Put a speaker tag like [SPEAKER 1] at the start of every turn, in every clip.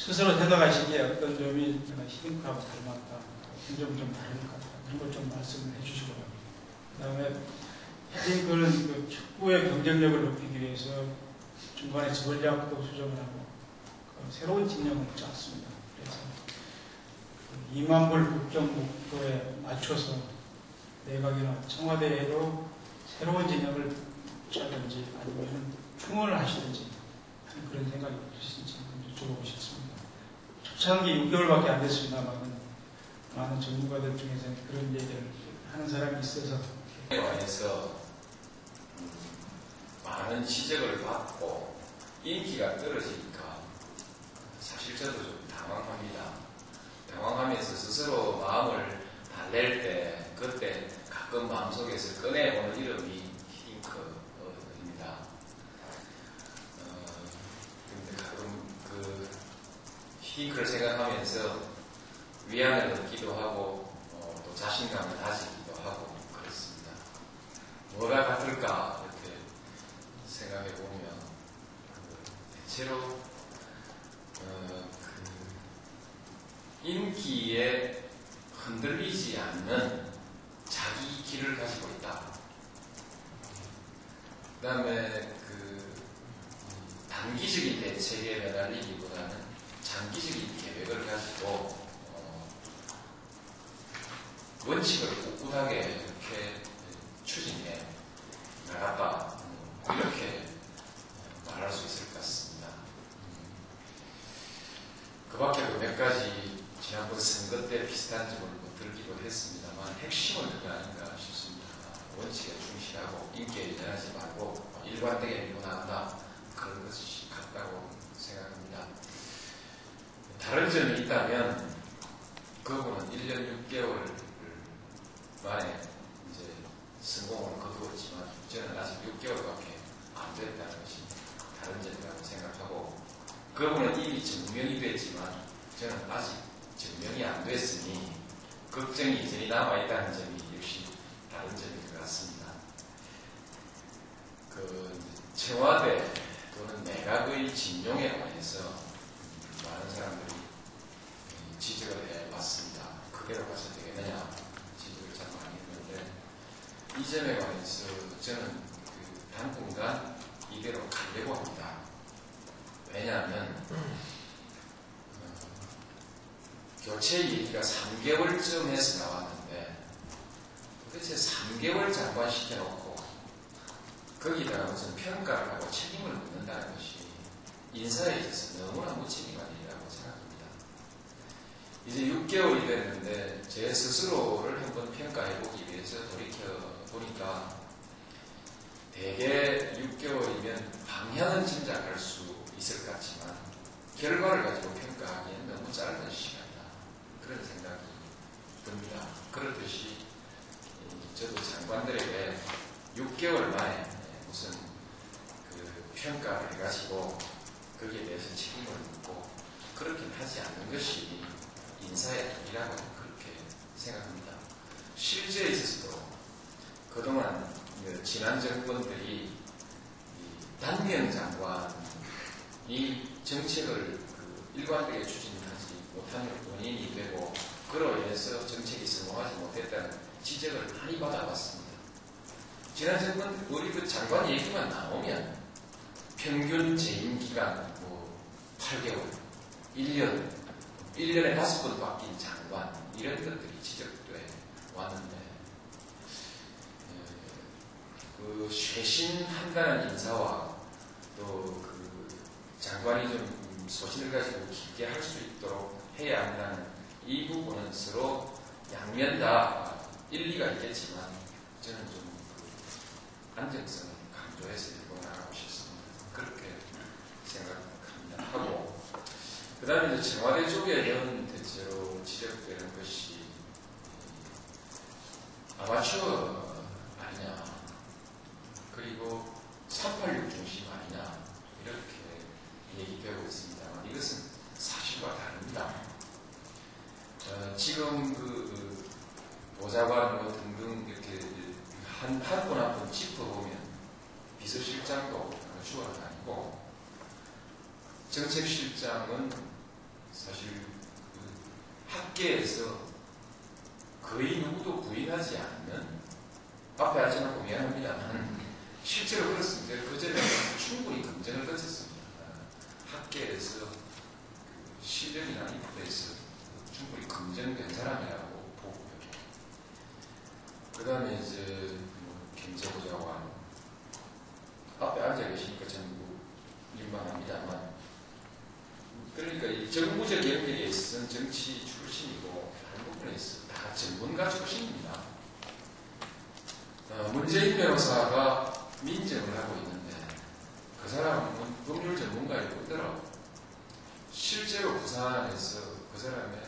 [SPEAKER 1] 스스로 생각하시기에 어떤 점이 히딩크하고 닮았다, 어떤 점이 좀 다른 것 같다, 그런 걸 좀 말씀을 해주시고요. 그 다음에 히딩크는 그 축구의 경쟁력을 높이기 위해서 중간에 전략도 수정을 하고 새로운 진영을 짰습니다. 그래서 2만 불 국정 목표에 맞춰서 내각이나 청와대에도 새로운 진영을 짜든지 아니면 충원을 하시든지 하는 그런 생각이 드시는지 여쭤보고 싶습니다. 초창기 6개월밖에 안 됐습니다만 많은 전문가들 중에서 그런 얘기를 하는 사람이 있어서
[SPEAKER 2] 관해서 많은 지적을 받고 인기가 떨어지니까 사실 저도 좀 당황합니다. 당황하면서 스스로 마음을 달랠 때 그때 가끔 마음속에서 꺼내보는 이름이 히딩크입니다. 근데 가끔 그 히딩크를 생각하면서 위안을 얻기도 하고 또 자신감을 다지기도 하고 그렇습니다. 뭐가 같을까 이렇게 생각해 보면 대체로 인기에 흔들리지 않는 자기 길을 가지고 있다. 그 다음에 단기적인 대책에 매달리기보다는 장기적인 계획을 가지고 원칙을 꿋꿋하게 이렇게 추진해 나갔다. 이렇게 말할 수 있을 것 같습니다. 그 밖에도 몇 가지 지난번 선거 때 비슷한 점을 들기도 했습니다만 핵심은 그거 아닌가 싶습니다. 원칙에 충실하고 인기에 연연하지 말고 일관되게 밀고 나간다. 그런 것이 같다고 생각합니다. 다른 점이 있다면 그분은 1년 6개월 만에 이제 성공을 거두었지만 저는 아직 6개월밖에 안 됐다는 것이 다른 점이라고 생각하고 그분은 이미 증명이 됐지만 저는 아직 증명이 안 됐으니 걱정이 여전히 남아있다는 점이 역시 다른 점인 것 같습니다. 청와대 또는 내각의 진용에 관해서 많은 사람들이 지적을 해왔습니다. 그대로 가서 되겠느냐 지적을 참 많이 했는데 이 점에 관해서 저는 당분간 이대로 가려고 합니다. 왜냐하면 교체 얘기가 3개월쯤 해서 나왔는데 도대체 3개월 장관 시켜놓고 거기다가 무슨 평가를 하고 책임을 묻는다는 것이 인사에 있어서 너무나 무책임한 일이라고 생각합니다. 이제 6개월이 됐는데 제 스스로를 한번 평가해보기 위해서 돌이켜보니까 대개 6개월이면 방향은 짐작할 수 있을 것 같지만 결과를 가지고 평가하기엔 너무 짧은 시간이다. 그런 생각이 듭니다. 그렇듯이 저도 장관들에게 6개월 만에 무슨 평가를 해가지고 거기에 대해서 책임을 묻고 그렇게 하지 않는 것이 인사의 일이라고 그렇게 생각합니다. 실제에 있어서도 그동안 지난 정권들이 단명 장관이 정책을 일관되게 추진하지 못한 원인이 되고 그로 인해서 정책이 성공하지 못했다는 지적을 많이 받아왔습니다. 지난 정권 우리 그 장관 얘기만 나오면 평균 재임 기간 8개월, 1년에 5번 바뀐 장관 이런 것들이 지적돼 왔는데 쇄신한다는 인사와 또 장관이 좀 소신을 가지고 깊게 할 수 있도록 해야 한다는 이 부분은 서로 양면 다 일리가 있겠지만 저는 좀 안정성을 강조해서 일고 나가고 싶습니다. 그렇게 생각합니다. 하고 그 다음에 이제 청와대 쪽에는 대체로 지적되는 것이 아마추어 아니냐 그리고 386 중심 아니냐 이렇게 얘기되고 있습니다만 이것은 사실과 다릅니다. 지금 보좌관 등등 이렇게 한 분 한 분 짚어보면 비서실장도 아마추어는 아니고 정책실장은 사실 그 학계에서 거의 누구도 부인하지 않는, 앞에 하지 않고 미안합니다만 실제로 그렇습니다. 그 점에 충분히 검증을 거쳤습니다. 학계에서 그 실력이나 인프에서 충분히 검증된 사람이라고 보고요. 그 다음에 이제 경제보좌관, 앞에 앉아 계시니까 전부 민망합니다만, 그러니까 이 정부적 영역에 있어서는 정치 출신이고 다른 부분에 있어 다 전문가 출신입니다. 문재인 변호사가 민정을 하고 있는데 그 사람은 법률 전문가일 뿐더러 실제로 부산에서 그 사람의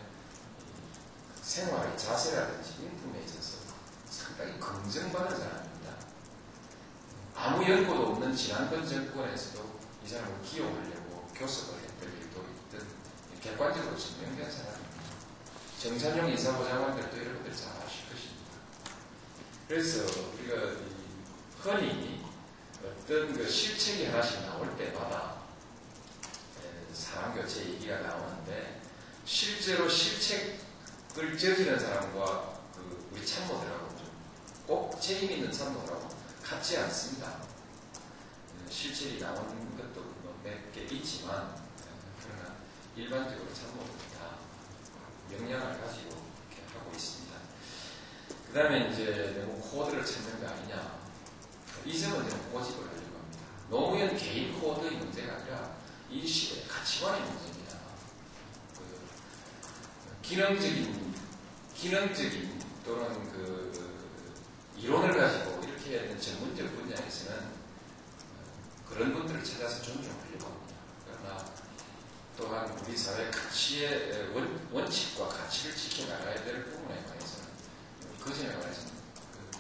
[SPEAKER 2] 생활의 자세라든지 인품에 있어서 상당히 검증받은 사람입니다. 아무 연고도 없는 지난번 정권에서도 이 사람을 기용하려고 교섭을 했던 일도 있던 객관적으로 증명된 사람입니다. 정찬용 인사보좌관들도 여러분들 잘 아실 것입니다. 그래서 우리가 흔히 어떤 그 실책이 하나씩 나올 때마다 사람교체 얘기가 나오는데, 실제로 실책을 저지른 사람과 우리 참모들하고 꼭 책임 있는 참모들하고 같지 않습니다. 실책이 나오는 것도 몇 개 있지만, 그러나 일반적으로 참모들은 다 역량을 가지고 이렇게 하고 있습니다. 그 다음에 이제 너무 코드를 찾는 거 아니냐, 이 점은 좀 꼬집을 하려고 합니다. 노무현 개인 코드의 문제가 아니라 이 시대의 가치관의 문제입니다. 기능적인 또는 이론을 가지고 이렇게 하는 전문적 분야에서는 그런 분들을 찾아서 존중하려고 합니다. 그러나 또한 우리 사회 가치의 원칙과 가치를 지켜나가야 될 부분에 관해서는 그 점에 관해서는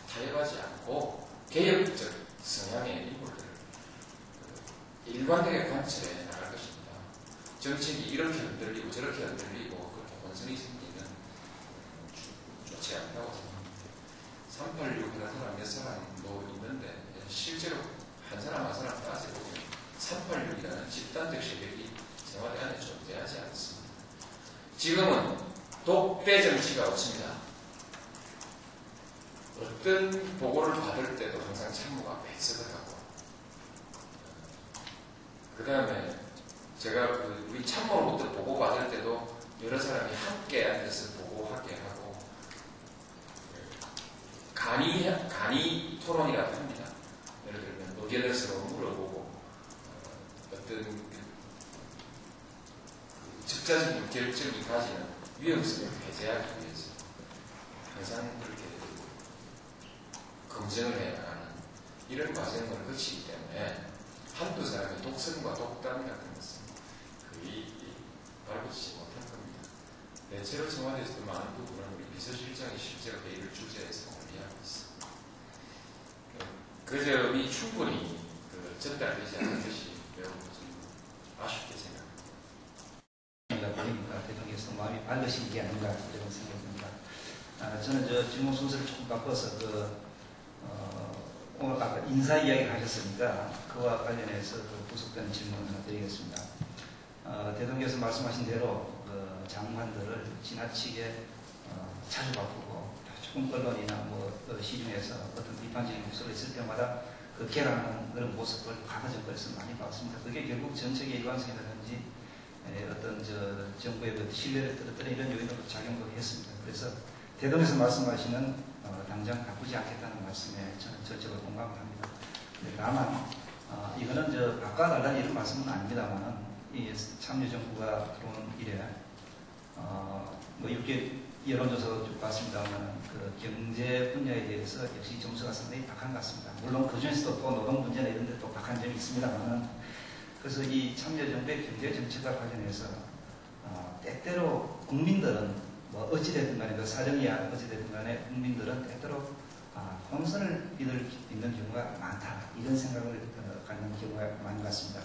[SPEAKER 2] 타협하지 않고 개혁적 성향의 인물들을 일관되게 관찰해 나갈 것입니다. 정책이 이렇게 흔들리고 저렇게 흔들리고 그렇게 혼선이 생기는 좋지 않다고 생각합니다. 386 하는 사람 몇 사람도 있는데 실제로 한 사람 한 사람 따져보면 386이라는 집단적 세력이 생활 안에 존재하지 않습니다. 지금은 독대 정치가 없습니다. 어떤 보고를 받을 때도 항상 참모가 배석을 하고, 그 다음에 제가 우리 참모로부터 보고 받을 때도 여러 사람이 함께 앉아서 보고하게 하고, 간이 토론이라고 합니다. 예를 들면 의견을 서로 물어보고 어떤 적자적인 결정이 가지는 위험성을 배제하기 위해서 항상 그렇게 검증을 해나가는 이런 과정을 거치기 때문에 한두 사람의 독선과 독단 같은 것은 거의 밟아주지 못할 겁니다. 대체로 청와대에서도 많은 부분은 우리 비서실장이 실제로 회의를 주재해서 관리하고 있습니다. 그 점이 충분히 전달되지 않는 것이 매우 좀 아쉽게 생각합니다.
[SPEAKER 3] 보니까 대통령께서 마음이 밝으신 게 아닌가 이런 생각이 듭니다. 저는 질문 순서를 조금 바꿔서 오늘 아까 인사 이야기를 하셨으니까 그와 관련해서 부속된 질문을 하나 드리겠습니다. 대통령께서 말씀하신 대로 장관들을 지나치게 자주 바꾸고 조금 언론이나 시중에서 어떤 비판적인 목소리가 있을 때마다 개량하는 그런 모습을 과거 정권에서 많이 봤습니다. 그게 결국 정책의 일관성이라든지 어떤 정부의 신뢰를 떨어뜨리는 이런 요인으로 작용도 했습니다. 그래서 대통령께서 말씀하시는 당장 바꾸지 않겠다는 말씀에 저는 전적으로 공감을 합니다. 다만 이거는 바꿔달라는 이런 말씀은 아닙니다만 이 참여정부가 들어온 이래 6개 여론조사도 쭉 봤습니다만 경제 분야에 대해서 역시 점수가 상당히 박한 것 같습니다. 물론 그중에서도 또 노동 문제나 이런 데 또 박한 점이 있습니다만, 그래서 이 참여정부의 경제 정책과 관련해서 때때로 국민들은 어찌됐든 간에 사정이야 어찌됐든 간에 국민들은 때때로 혼선을 빚는 경우가 많다 이런 생각을 갖는 경우가 많은 것 같습니다.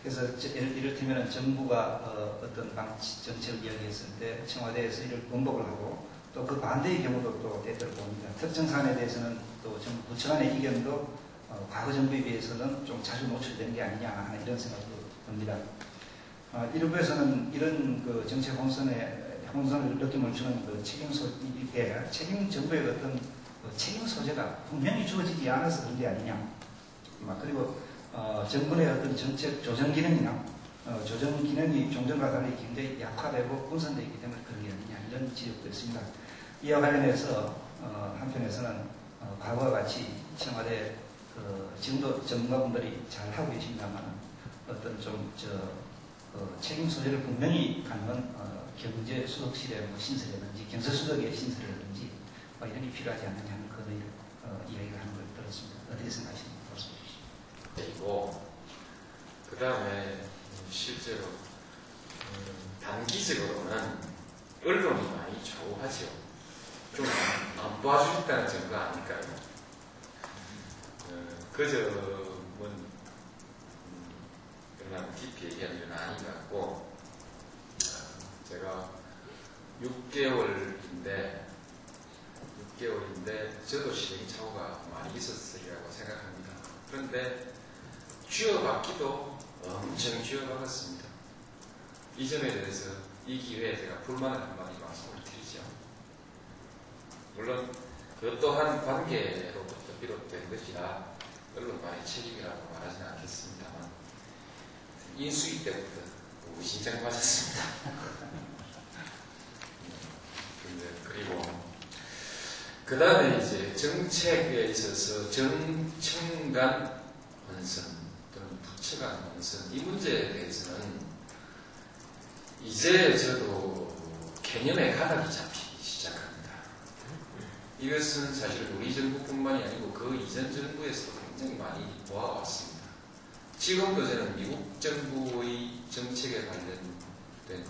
[SPEAKER 3] 그래서 이를테면 정부가 어떤 정책을 이야기했을 때 청와대에서 이를 번복을 하고 또 그 반대의 경우도 또 때때로 봅니다. 특정 사안에 대해서는 또 정부 부처 간의 이견도 과거 정부에 비해서는 좀 자주 노출되는 게 아니냐 하는 이런 생각도 듭니다. 일부에서는 이런 그 정책 혼선을 느낌을 주는 그 책임 정부의 어떤 그 책임 소재가 분명히 주어지지 않아서 그런 게 아니냐. 그리고 정부의 어떤 정책 조정 기능이나 조정 기능이 종전과 달리 굉장히 약화되고 분산되어 있기 때문에 그런 게 아니냐 이런 지적도 있습니다. 이와 관련해서 한편에서는 과거와 같이 청와대 지금도 전문가분들이 잘 하고 계십니다만 어떤 좀 책임 소재를 분명히 갖는 경제수석실의 신설이라든지 경제수석의 신설이라든지 이런 게 필요하지 않느냐 하는 그런 이야기를 하는 걸 들었습니다. 어떻게 생각하시는지 말씀해 주시죠.
[SPEAKER 2] 그리고 그 다음에 실제로 단기적으로는 언론이 많이 좌우하죠. 좀 안 도와주겠다는 증거가 아닐까요? 그 점은 그러나 깊이 얘기할 일은 아닌 것 같고 제가 6개월인데 저도 시행착오가 많이 있었으리라고 생각합니다. 그런데 쥐어박기도 엄청 쥐어박았습니다. 이 점에 대해서 이 기회에 제가 불만을 한마디 말씀을 드리죠. 물론 그 또한 관계로부터 비롯된 것이라 언론만의 책임이라고 말하지는 않겠습니다만 인수위 때부터 무신장 맞았습니다. 그리고 그 다음에 이제 정책에 있어서 정청 간 혼선 또는 부처 간 혼선 이 문제에 대해서는 이제 저도 개념의 가닥이 잡히기 시작합니다. 이것은 사실 우리 정부뿐만이 아니고 그 이전 정부에서도 굉장히 많이 보아왔습니다. 지금도 저는 미국 정부의 정책에 관련된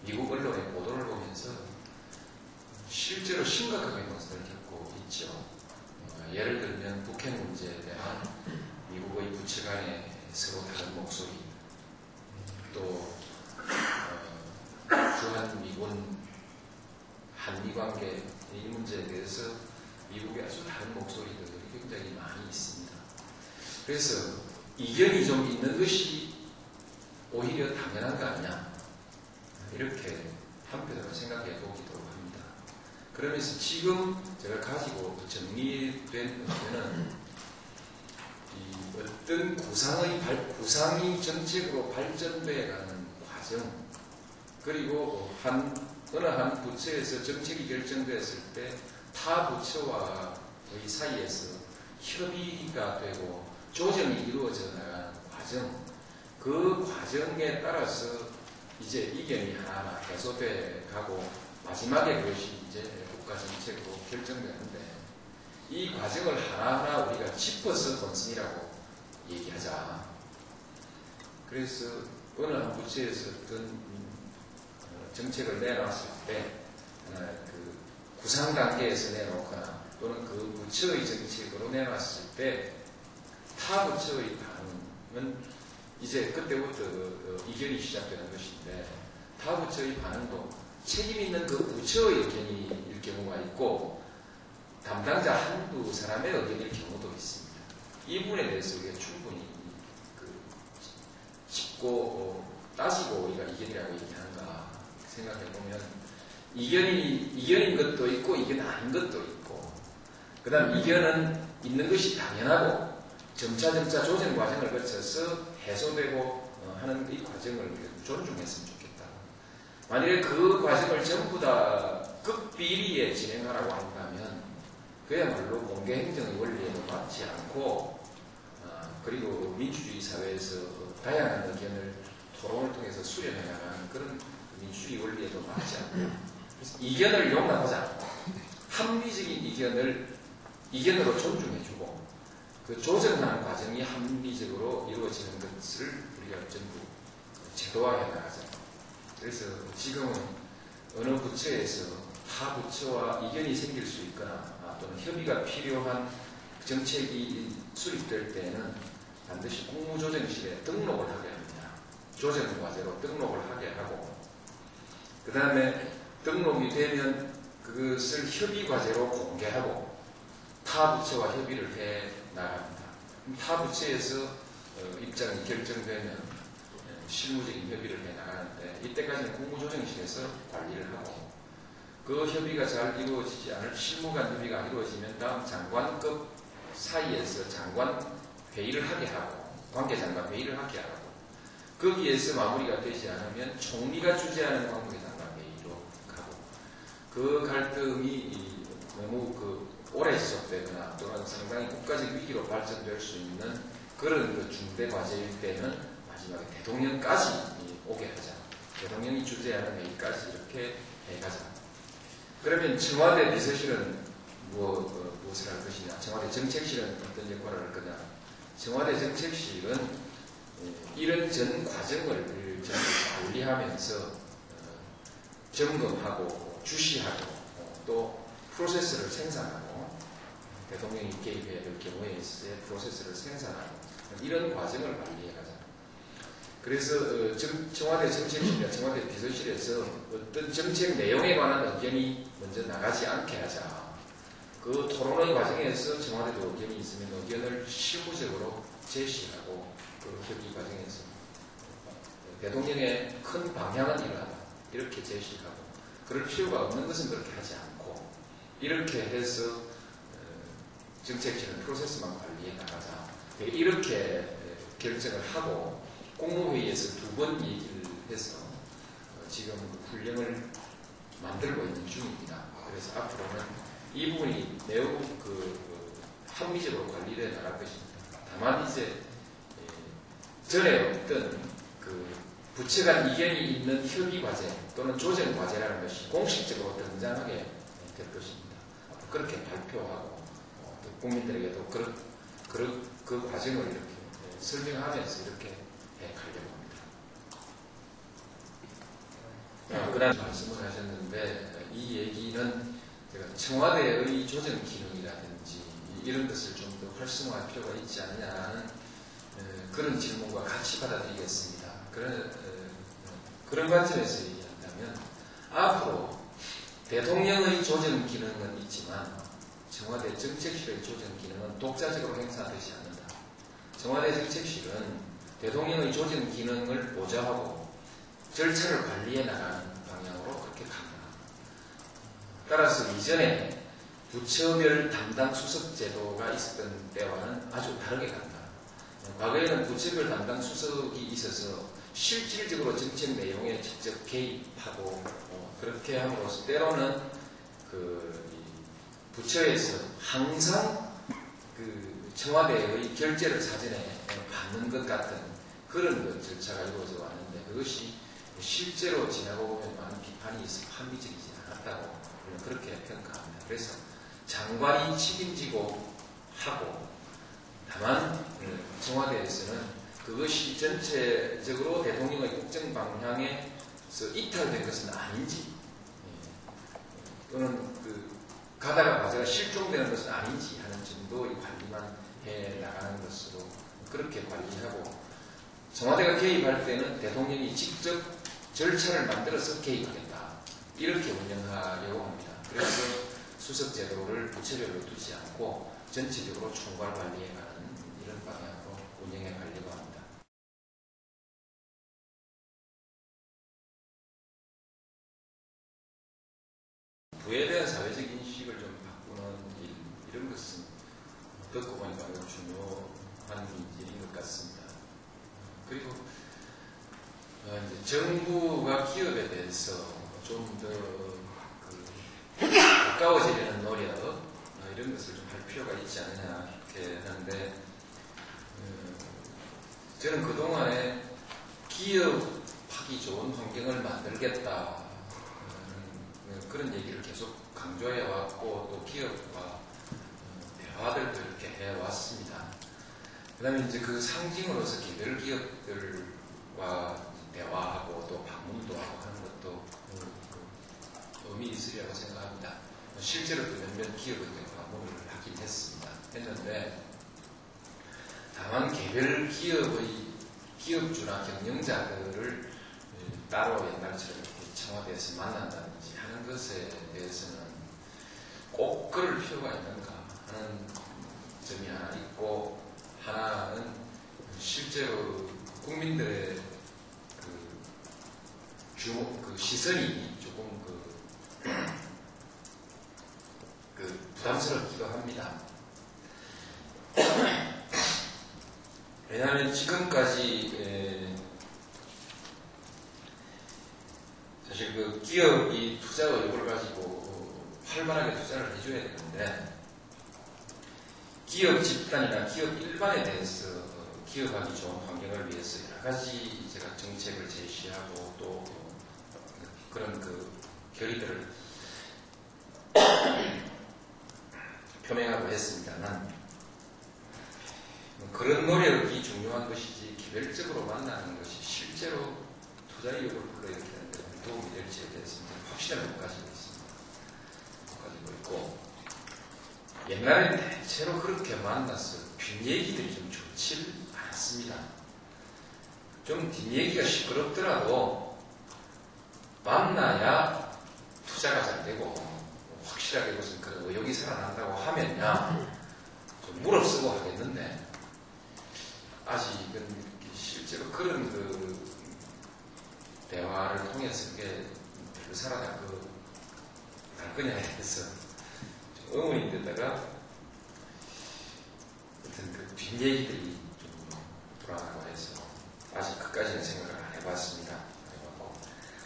[SPEAKER 2] 미국 언론의 보도를 보면서 실제로 심각하게 모습을 겪고 있죠. 예를 들면 북핵 문제에 대한 미국의 부처 간의 서로 다른 목소리, 또 주한미군 한미관계 이 문제에 대해서 미국의 아주 다른 목소리들이 굉장히 많이 있습니다. 그래서 이견이 좀 있는 것이 오히려 당연한 거 아니냐 이렇게 한편으로 생각해 보기도 합니다. 그러면서 지금 제가 가지고 정리된 의견은 어떤 구상이 정책으로 발전되어가는 과정 그리고 어느 한 부처에서 정책이 결정되었을 때 타 부처와의 사이에서 협의가 되고 조정이 이루어져 나가는 과정 그 과정에 따라서 이제 이견이 하나하나 해소돼 가고 마지막에 그것이 이제 국가 정책으로 결정되는데 이 과정을 하나하나 우리가 짚어서 혼선이라고 얘기하자. 그래서 어느 한 부처에서 어떤 정책을 내놨을 때 그 구상 단계에서 내놓거나 또는 그 부처의 정책으로 내놨을 때 타 부처의 반응은 이제 그때부터 이견이 시작되는 것인데 타 부처의 반응도 책임 있는 그 부처의 의견일 경우가 있고 담당자 한두 사람의 의견일 경우도 있습니다. 이 부분에 대해서 우리가 충분히 짚고 따지고 우리가 이견이라고 얘기하는가 생각해 보면 이견인 것도 있고 이견 아닌 것도 있고 그 다음 이견은 있는 것이 당연하고 점차 조정 과정을 거쳐서 해소되고 하는 이 과정을 존중했으면 좋겠다. 만약에 그 과정을 전부 다 극비리에 진행하라고 한다면 그야말로 공개행정의 원리에도 맞지 않고 그리고 민주주의 사회에서 다양한 의견을 토론을 통해서 수렴해 나가는 그런 민주주의 원리에도 맞지 않고 그래서 이견을 용납하지 않고 합리적인 이견으로 존중해주고 그 조정하는 과정이 합리적으로 이루어지는 것을 우리가 전부 제도화해 나가자. 그래서 지금은 어느 부처에서 타 부처와 이견이 생길 수 있거나 또는 협의가 필요한 정책이 수립될 때에는 반드시 국무조정실에 등록을 하게 합니다. 조정과제로 등록을 하게 하고 그 다음에 등록이 되면 그것을 협의과제로 공개하고 타 부처와 협의를 해 나갑니다. 타 부처에서 입장이 결정되면 실무적인 협의를 해나가는데 이때까지는 국무조정실에서 관리를 하고 그 협의가 잘 이루어지지 않을 실무간 협의가 이루어지면 다음 장관급 사이에서 장관 회의를 하게 하고 관계장관 회의를 하게 하고 거기에서 마무리가 되지 않으면 총리가 주재하는 관계장관 회의로 가고 그 갈등이 너무 오래 지속되거나 또는 상당히 국가적 위기로 발전될 수 있는 그런 중대 과제일 때는 마지막에 대통령까지 오게 하자. 대통령이 주재하는 회의까지 이렇게 해가자. 그러면 청와대 비서실은 무엇을 할 것이냐? 청와대 정책실은 어떤 역할을 할 거냐? 청와대 정책실은 이런 전 과정을 관리하면서 점검하고 주시하고 또 프로세스를 생산하고 대통령이 개입해야 될 경우에 있어야 프로세스를 생산하고 이런 과정을 관리해가자. 그래서 청와대 정책실이나 청와대 비서실에서 어떤 정책 내용에 관한 의견이 먼저 나가지 않게 하자. 그 토론의 과정에서 청와대도 의견이 있으면 의견을 실무적으로 제시하고 그 협의 과정에서 대통령의 큰 방향은 이러하다. 이렇게 제시하고 그럴 필요가 없는 것은 그렇게 하지 않고 이렇게 해서 정책실은 프로세스만 관리해 나가자. 이렇게 결정을 하고 국무회의에서 2번 얘기를 해서 지금 훈령을 만들고 있는 중입니다. 그래서 앞으로는 이 부분이 매우 합리적으로 관리되어 나갈 것입니다. 다만 이제 전에 어떤 부처 간 이견이 있는 협의 과제 또는 조정 과제라는 것이 공식적으로 등장하게 될 것입니다. 그렇게 발표하고 국민들에게도 그 과정을 이렇게 설명하면서 이렇게 가려고 합니다. 그 다음 말씀을 하셨는데 이 얘기는 제가 청와대의 조정 기능이라든지 이런 것을 좀 더 활성화할 필요가 있지 않느냐는 그런 질문과 같이 받아들이겠습니다. 그런 관점에서 얘기한다면 앞으로 대통령의 조정 기능은 있지만 청와대 정책실의 조정 기능은 독자적으로 행사되지 않는다. 청와대 정책실은 대통령의 조정 기능을 보좌하고 절차를 관리해 나가는 방향으로 그렇게 갑니다. 따라서 이전에 부처별 담당 수석 제도가 있었던 때와는 아주 다르게 간다. 과거에는 부처별 담당 수석이 있어서 실질적으로 정책 내용에 직접 개입하고 그렇게 함으로써 때로는 부처에서 항상 청와대의 결재를 사전에 받는 것 같은 그런 절차가 이루어져 왔는데 그것이 실제로 지나고 보면 많은 비판이 있어 합리적이지 않았다고 그렇게 평가합니다. 그래서 장관이 책임지고 하고 다만 청와대에서는 그것이 전체적으로 대통령의 국정 방향에서 이탈된 것은 아닌지 또는 가다가 과제가 실종되는 것은 아닌지 하는 정도의 관리만 해 나가는 것으로 그렇게 관리하고 청와대가 개입할 때는 대통령이 직접 절차를 만들어서 개입하겠다. 이렇게 운영하려고 합니다. 그래서 수석 제도를 부처별로 두지 않고 전체적으로 총괄 관리해가는 이런 방향으로 운영해 가려고 합니다. 부에 대한 사회적 인식을 좀 바꾸는 이런 것은 듣고 보니까 매우 중요한 일인 것 같습니다. 그리고 이제 정부가 기업에 대해서 좀 더 가까워지려는 노력 이런 것을 좀 할 필요가 있지 않느냐 이렇게 하는데 저는 그동안에 기업하기 좋은 환경을 만들겠다 그런 얘기를 계속 강조해 왔고 또 기업과 대화들도 이렇게 해왔습니다. 그 다음에 이제 그 상징으로서 개별 기업들과 대화하고 또 방문도 하고 하는 것도 의미 있으리라고 생각합니다. 실제로 또 몇몇 기업에 방문을 하긴 했는데 다만 개별 기업주나 경영자들을 따로 옛날처럼 이렇게 청와대에서 만난다든지 하는 것에 대해서는 꼭 그럴 필요가 있는가 하는 점이 하나 있고 하나는 실제로 국민들의 그 시선이 조금 부담스럽기도 합니다. 왜냐하면 지금까지 사실 그 기업이 투자 의욕을 가지고 활발하게 투자를 해줘야 되는데 기업 집단이나 기업 일반에 대해서 기업하기 좋은 환경을 위해서 여러 가지 제가 정책을 제시하고 또 그런 그 결의들을 표명하고 했습니다만 그런 노력이 중요한 것이지 개별적으로 만나는 것이 실제로 투자 의욕을 불러일으키는 데 도움이 될지에 대해서는 확실하게 못 가지고 있습니다. 못 가지고 있고 옛날에는 대체로 그렇게 만나서 뒷얘기들이 좀 좋지 않았습니다. 좀 뒷얘기가 시끄럽더라도 만나야 투자가 잘 되고 확실하게 무슨 그 의욕이 살아난다고 하면야 좀 무릅쓰고 하겠는데 아직은 실제로 그런 그 대화를 통해서 그게 별로 살아날 거냐 해서 좀 의문이 되다가 어떤 그 뒷얘기들이 좀 불안하고 해서 아직 그까지는 생각을 안 해봤습니다.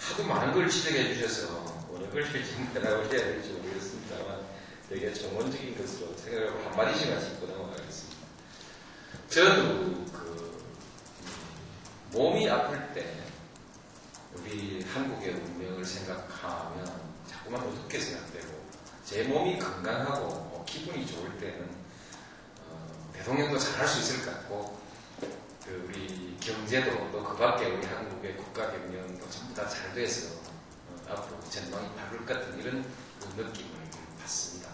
[SPEAKER 2] 하도 많은 걸 지적해 주셔서 어느 걸 질문하라고 해야 될지 모르겠습니다만 되게 정원적인 것으로 생각하고 한마디씩만 짚고 넘어가겠습니다. 저도 몸이 아플 때 우리 한국의 운명을 생각하면 자꾸만 어둡게 생각되고 제 몸이 건강하고 기분이 좋을 때는 대통령도 잘할 수 있을 것 같고 우리 경제도 또 그 밖에 우리 한국의 국가 경영도 전부 다 잘 돼서 앞으로 전망이 밝을 것 같은 이런 느낌을 받습니다.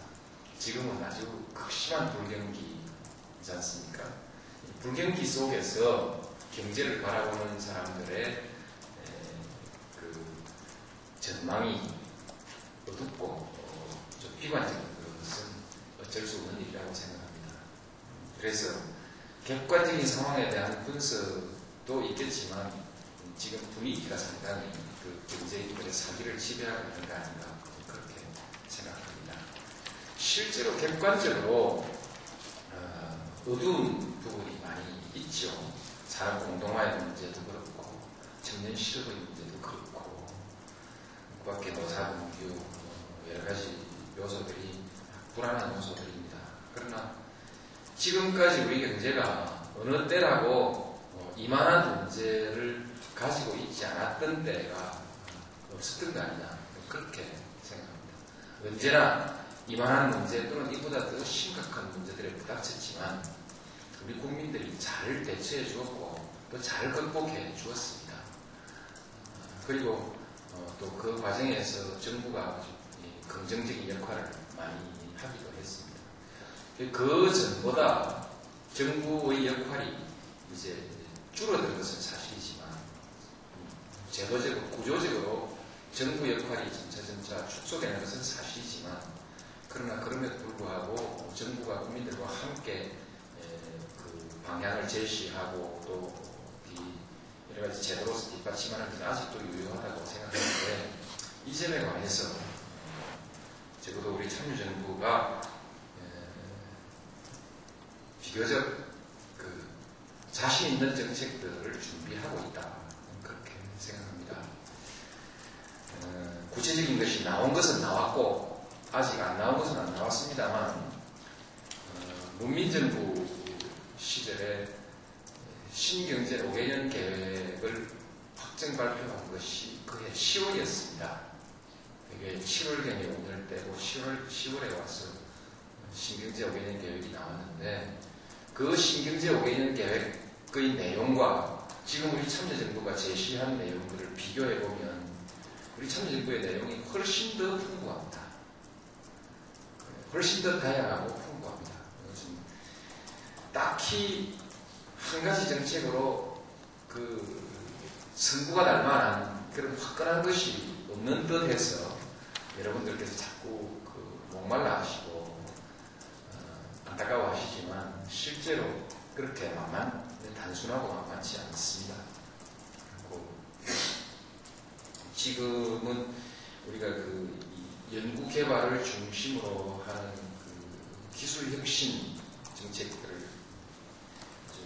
[SPEAKER 2] 지금은 아주 극심한 불경기이지 않습니까? 불경기 속에서 경제를 바라보는 사람들의 그 전망이 어둡고 좀 비관적인 것은 어쩔 수 없는 일이라고 생각합니다. 그래서 객관적인 상황에 대한 분석도 있겠지만 지금 분위기가 상당히 그 경제인들의 사기를 지배하고 있는 거 아닌가 그렇게 생각합니다. 실제로 객관적으로 어두운 부분이 많이 있죠. 산업 공동화의 문제도 그렇고 청년 실업의 문제도 그렇고 그 밖에 노사분규 여러 가지 요소들이 불안한 요소들입니다. 그러나 지금까지 우리 경제가 어느 때라고 이만한 문제를 가지고 있지 않았던 때가 없었던 거 아니냐 그렇게 생각합니다. 언제나 이만한 문제 또는 이보다 더 심각한 문제들에 부닥쳤지만 우리 국민들이 잘 대처해 주었고 또 잘 극복해 주었습니다. 그리고 또 그 과정에서 정부가 긍정적인 역할을 많이 하기도 했습니다. 그 전보다 정부의 역할이 이제 줄어든 것은 사실이지만 제도적으로 구조적으로 정부 역할이 점차 축소되는 것은 사실이지만 그러나 그럼에도 불구하고 정부가 국민들과 함께 그 방향을 제시하고 또 여러 가지 제도로서 뒷받침하는 것은 아직도 유효하다고 생각하는데 이 점에 관해서 적어도 우리 참여정부가 비교적 그 자신 있는 정책들을 준비하고 있다 그렇게 생각합니다. 구체적인 것이 나온 것은 나왔고 아직 안 나온 것은 안 나왔습니다만 문민정부 시절에 신경제 5개년 계획을 확정 발표한 것이 그해 10월이었습니다. 이게 7월경에 오늘 때고 10월에 와서 신경제 5개년 계획이 나왔는데 그 신경제 5개년 계획의 내용과 지금 우리 참여정부가 제시한 내용들을 비교해보면 우리 참여정부의 내용이 훨씬 더 풍부합니다. 훨씬 더 다양하고 풍부합니다. 딱히 한 가지 정책으로 그 승부가 날 만한 그런 화끈한 것이 없는 듯 해서 여러분들께서 자꾸 그 목말라 하시고 안타까워 하시지만 실제로 그렇게 단순하고 만만치 않습니다. 그리고 지금은 우리가 그 연구 개발을 중심으로 하는 그 기술 혁신 정책들을 아주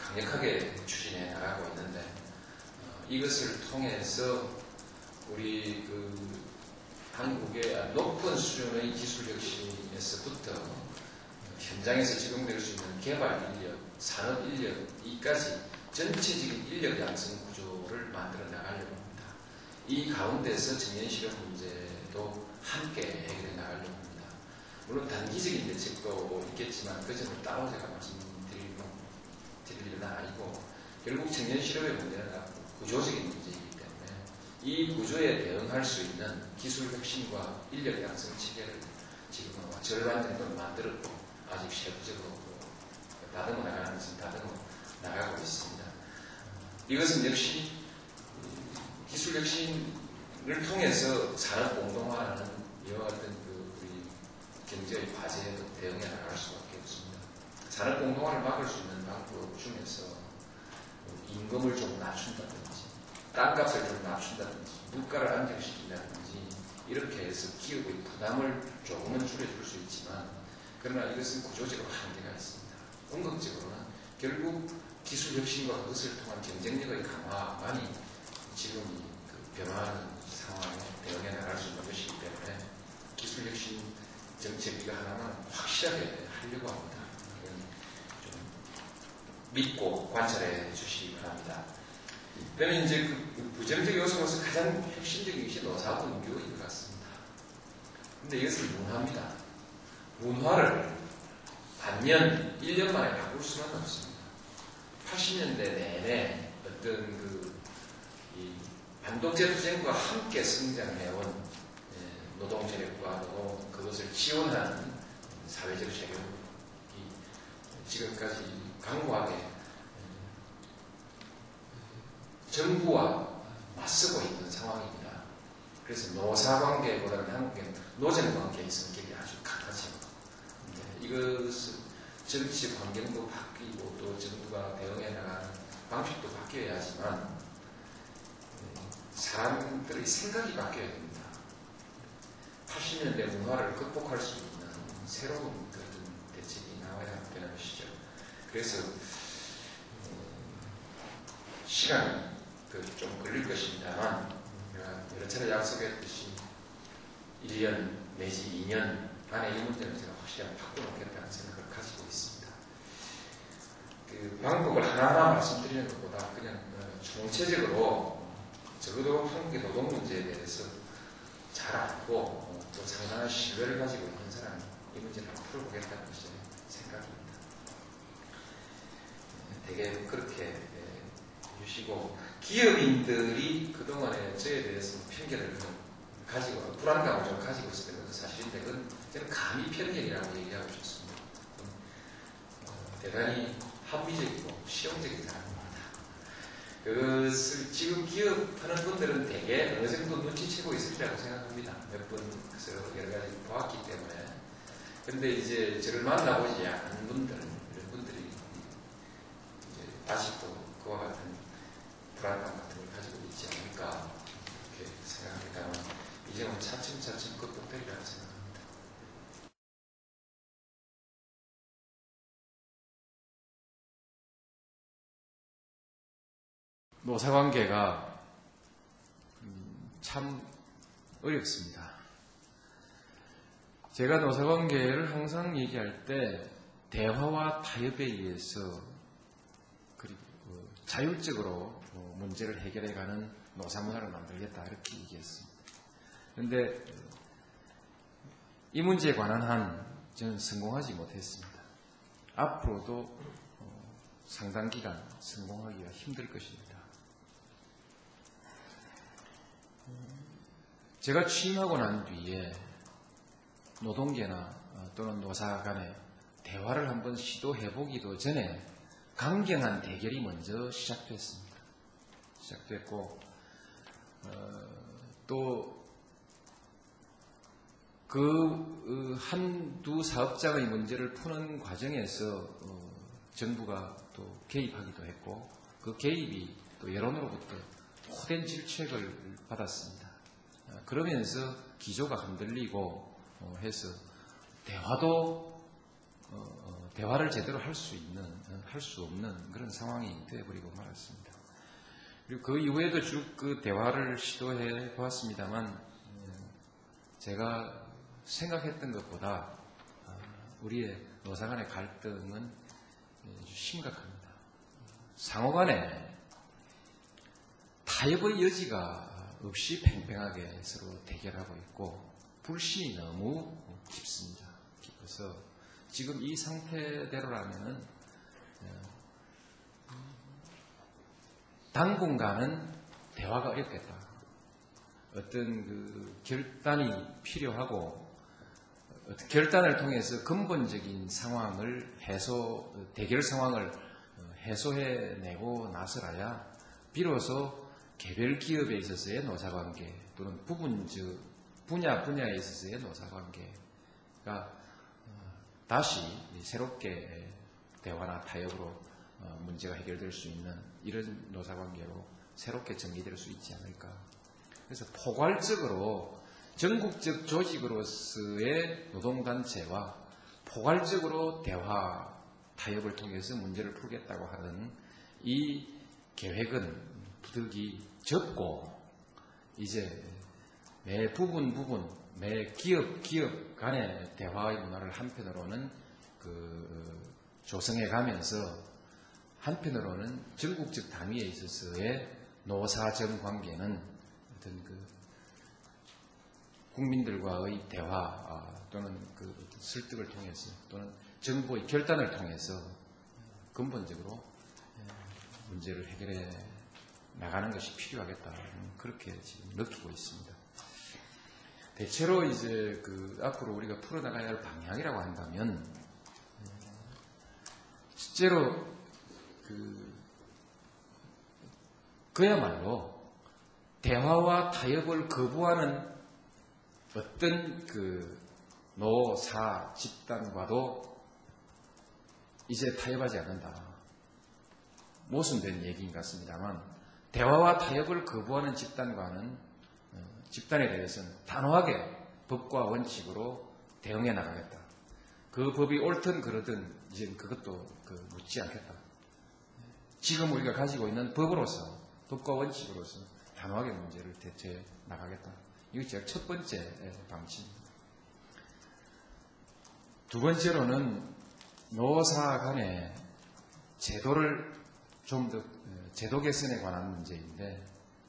[SPEAKER 2] 강력하게 추진해 나가고 있는데 이것을 통해서 우리 그 한국의 높은 수준의 기술 혁신에서부터 현장에서 적용될 수 있는 개발 인력, 산업 인력, 이까지 전체적인 인력 양성 구조를 만들어 나가려고 합니다. 이 가운데서 청년 실업 문제도 함께 해결해 나가려고 합니다. 물론 단기적인 대책도 있겠지만 그 점을 따로 제가 말씀드릴 일은 아니고 결국 청년 실업의 문제는 구조적인 문제이기 때문에 이 구조에 대응할 수 있는 기술 혁신과 인력 양성 체계를 지금 절반 정도 만들었고 아직 세부적으로 다듬어 나가는 것은 다듬어 나가고 있습니다. 이것은 역시 기술 혁신을 통해서 산업 공동화라는 이와 같은 그 우리 경제의 과제에도 대응해 나갈 수밖에 없습니다. 산업 공동화를 막을 수 있는 방법 중에서 임금을 좀 낮춘다든지 땅값을 좀 낮춘다든지 물가를 안정시킨다든지 이렇게 해서 기업의 부담을 조금은 줄여줄 수 있지만 그러나 이것은 구조적으로 한계가 있습니다. 궁극적으로는 결국 기술 혁신과 그것을 통한 경쟁력의 강화만이 지금 그 변화하는 상황에 대응해 나갈 수 있는 것이기 때문에 기술 혁신 정책 이거 하나만 확실하게 하려고 합니다. 좀 믿고 관찰해 주시기 바랍니다. 그러면 이제 그 부정적 요소로서 가장 혁신적인 것이 노사분교인 것 같습니다. 근데 이것을 문화입니다. 문화를 반년, 1년 만에 바꿀 수는 없습니다. 80년대 내내 어떤 이 반독재 투쟁과 함께 성장해온 노동세력과 그것을 지원하는 사회적 세력이 지금까지 강고하게 정부와 맞서고 있는 상황입니다. 그래서 노사관계보다는 한국의 노정관계의 성격이 아주 강하죠. 이것은 정치 환경도 바뀌고 또 정부가 대응해 나가는 방식도 바뀌어야 하지만 사람들의 생각이 바뀌어야 됩니다. 80년대 문화를 극복할 수 있는 새로운 그런 대책이 나와야 되는 것이죠. 그래서 시간이 좀 걸릴 것입니다만 여러 차례 약속했듯이 1년 내지 2년 안에 이 문제는 제가 확실히 바꿔놓겠다는 생각을 가지고 있습니다. 그 방법을 하나하나 말씀드리는 것보다 그냥 총체적으로 적어도 한국의 노동 문제에 대해서 잘 알고 또 상당한 신뢰를 가지고 있는 사람이 이 문제를 한번 풀어보겠다는 것이 생각입니다. 되게 그렇게 해주시고 기업인들이 그동안에 저에 대해서 편견을 가지고 불안감을 좀 가지고 있었던 것은 사실인데 그건 저는 감히 편견이라고 얘기하고 싶습니다. 대단히 합리적이고 실용적인 사람입니다. 그것을 지금 기업하는 분들은 대개 어느 정도 눈치채고 있으리라고 생각합니다. 몇 번에서 여러 가지 보았기 때문에. 근데 이제 저를 만나보지 않은 분들, 이런 분들이 이제 아직도 그와 같은 불안감 같은 걸 가지고 있지 않을까 이렇게 생각합니다만 이제는 차츰차츰 극복되리라고 생각합니다.
[SPEAKER 4] 노사관계가 참 어렵습니다. 제가 노사관계를 항상 얘기할 때 대화와 타협에 의해서 그리고 자율적으로 문제를 해결해가는 노사문화를 만들겠다 이렇게 얘기했습니다. 그런데 이 문제에 관한 한 저는 성공하지 못했습니다. 앞으로도 상당 기간 성공하기가 힘들 것입니다. 제가 취임하고 난 뒤에 노동계나 또는 노사 간에 대화를 한번 시도해보기도 전에 강경한 대결이 먼저 시작됐습니다. 시작됐고 또 그 한두 사업장의 문제를 푸는 과정에서 정부가 또 개입하기도 했고 그 개입이 또 여론으로부터 호된 질책을 받았습니다. 그러면서 기조가 흔들리고 해서 대화를 제대로 할 수 없는 그런 상황이 되어버리고 말았습니다. 그리고 그 이후에도 쭉 그 대화를 시도해 보았습니다만 제가 생각했던 것보다 우리의 노사 간의 갈등은 심각합니다. 상호간에 타협의 여지가 없이 팽팽하게 서로 대결하고 있고 불신이 너무 깊습니다. 깊어서 지금 이 상태대로라면은 당분간은 대화가 어렵겠다. 어떤 그 결단이 필요하고 결단을 통해서 근본적인 상황을 대결 상황을 해소해내고 나서라야 비로소 개별 기업에 있어서의 노사관계 또는 분야에 있어서의 노사관계가 다시 새롭게 대화나 타협으로 문제가 해결될 수 있는 이런 노사관계로 새롭게 정리될 수 있지 않을까. 그래서 포괄적으로 전국적 조직으로서의 노동단체와 포괄적으로 대화, 타협을 통해서 문제를 풀겠다고 하는 이 계획은 부득이 적고 이제 매 부분 매 기업 간의 대화의 문화를 한편으로는 조성해 가면서 한편으로는 전국적 단위에 있어서의 노사정 관계는 어떤 국민들과의 대화 또는 설득을 통해서 또는 정부의 결단을 통해서 근본적으로 문제를 해결해 나가는 것이 필요하겠다. 그렇게 지금 느끼고 있습니다. 대체로 이제 앞으로 우리가 풀어나가야 할 방향이라고 한다면 실제로 그야말로 대화와 타협을 거부하는 어떤 노사 집단과도 이제 타협하지 않는다. 모순된 얘기인 것 같습니다만 대화와 타협을 거부하는 집단에 대해서는 단호하게 법과 원칙으로 대응해 나가겠다. 그 법이 옳든 그러든 이제 그것도 묻지 않겠다. 지금 우리가 가지고 있는 법과 원칙으로서 단호하게 문제를 대처해 나가겠다. 이게 제가 첫 번째 방침입니다. 두 번째로는 노사 간의 제도를 좀 더 제도 개선에 관한 문제인데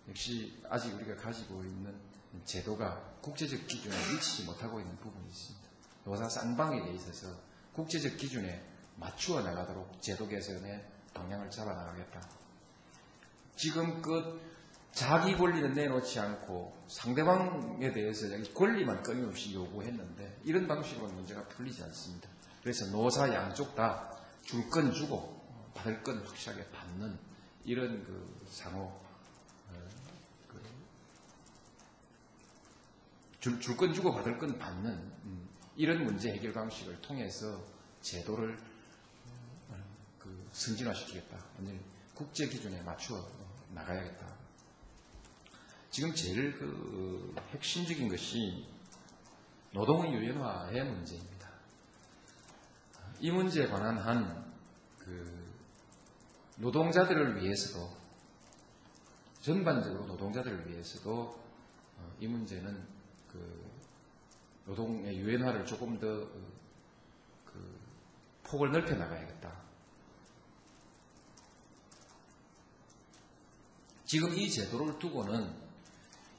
[SPEAKER 4] 역시 아직 우리가 가지고 있는 제도가 국제적 기준에 미치지 못하고 있는 부분이 있습니다. 노사 쌍방에게 있어서 국제적 기준에 맞추어 나가도록 제도 개선의 방향을 잡아 나가겠다. 지금 자기 권리는 내놓지 않고 상대방에 대해서 권리만 끊임없이 요구했는데 이런 방식으로는 문제가 풀리지 않습니다. 그래서 노사 양쪽 다 줄 건 주고 받을 건 확실하게 받는 이런 상호 줄 건 주고 받을 건 받는 이런 문제 해결 방식을 통해서 제도를 승진화시키겠다. 완전히 국제 기준에 맞추어 나가야겠다. 지금 제일 핵심적인 것이 노동의 유연화의 문제입니다. 이 문제에 관한 한 노동자들을 위해서도 전반적으로 노동자들을 위해서도 이 문제는 노동의 유연화를 조금 더 폭을 넓혀 나가야겠다. 지금 이 제도를 두고는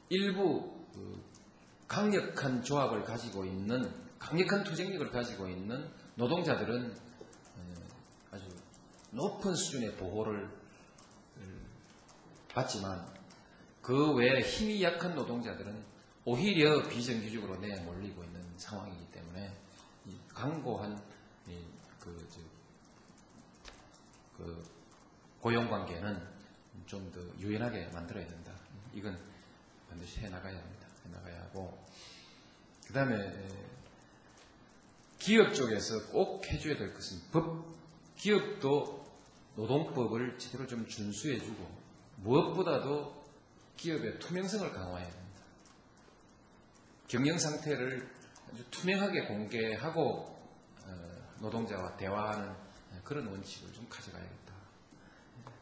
[SPEAKER 4] 일부 강력한 조합을 가지고 있는 강력한 투쟁력을 가지고 있는 노동자들은 아주 높은 수준의 보호를 받지만 그 외에 힘이 약한 노동자들은 오히려 비정규직으로 내몰리고 있는 상황이기 때문에 이 강고한 고용관계는 좀 더 유연하게 만들어야 된다. 이건 반드시 해나가야 합니다. 해나가야 하고 그 다음에 기업 쪽에서 꼭 해줘야 될 것은 기업도 노동법을 제대로 좀 준수해주고 무엇보다도 기업의 투명성을 강화해야 됩니다. 경영 상태를 아주 투명하게 공개하고 노동자와 대화하는 그런 원칙을 좀 가져가야겠다.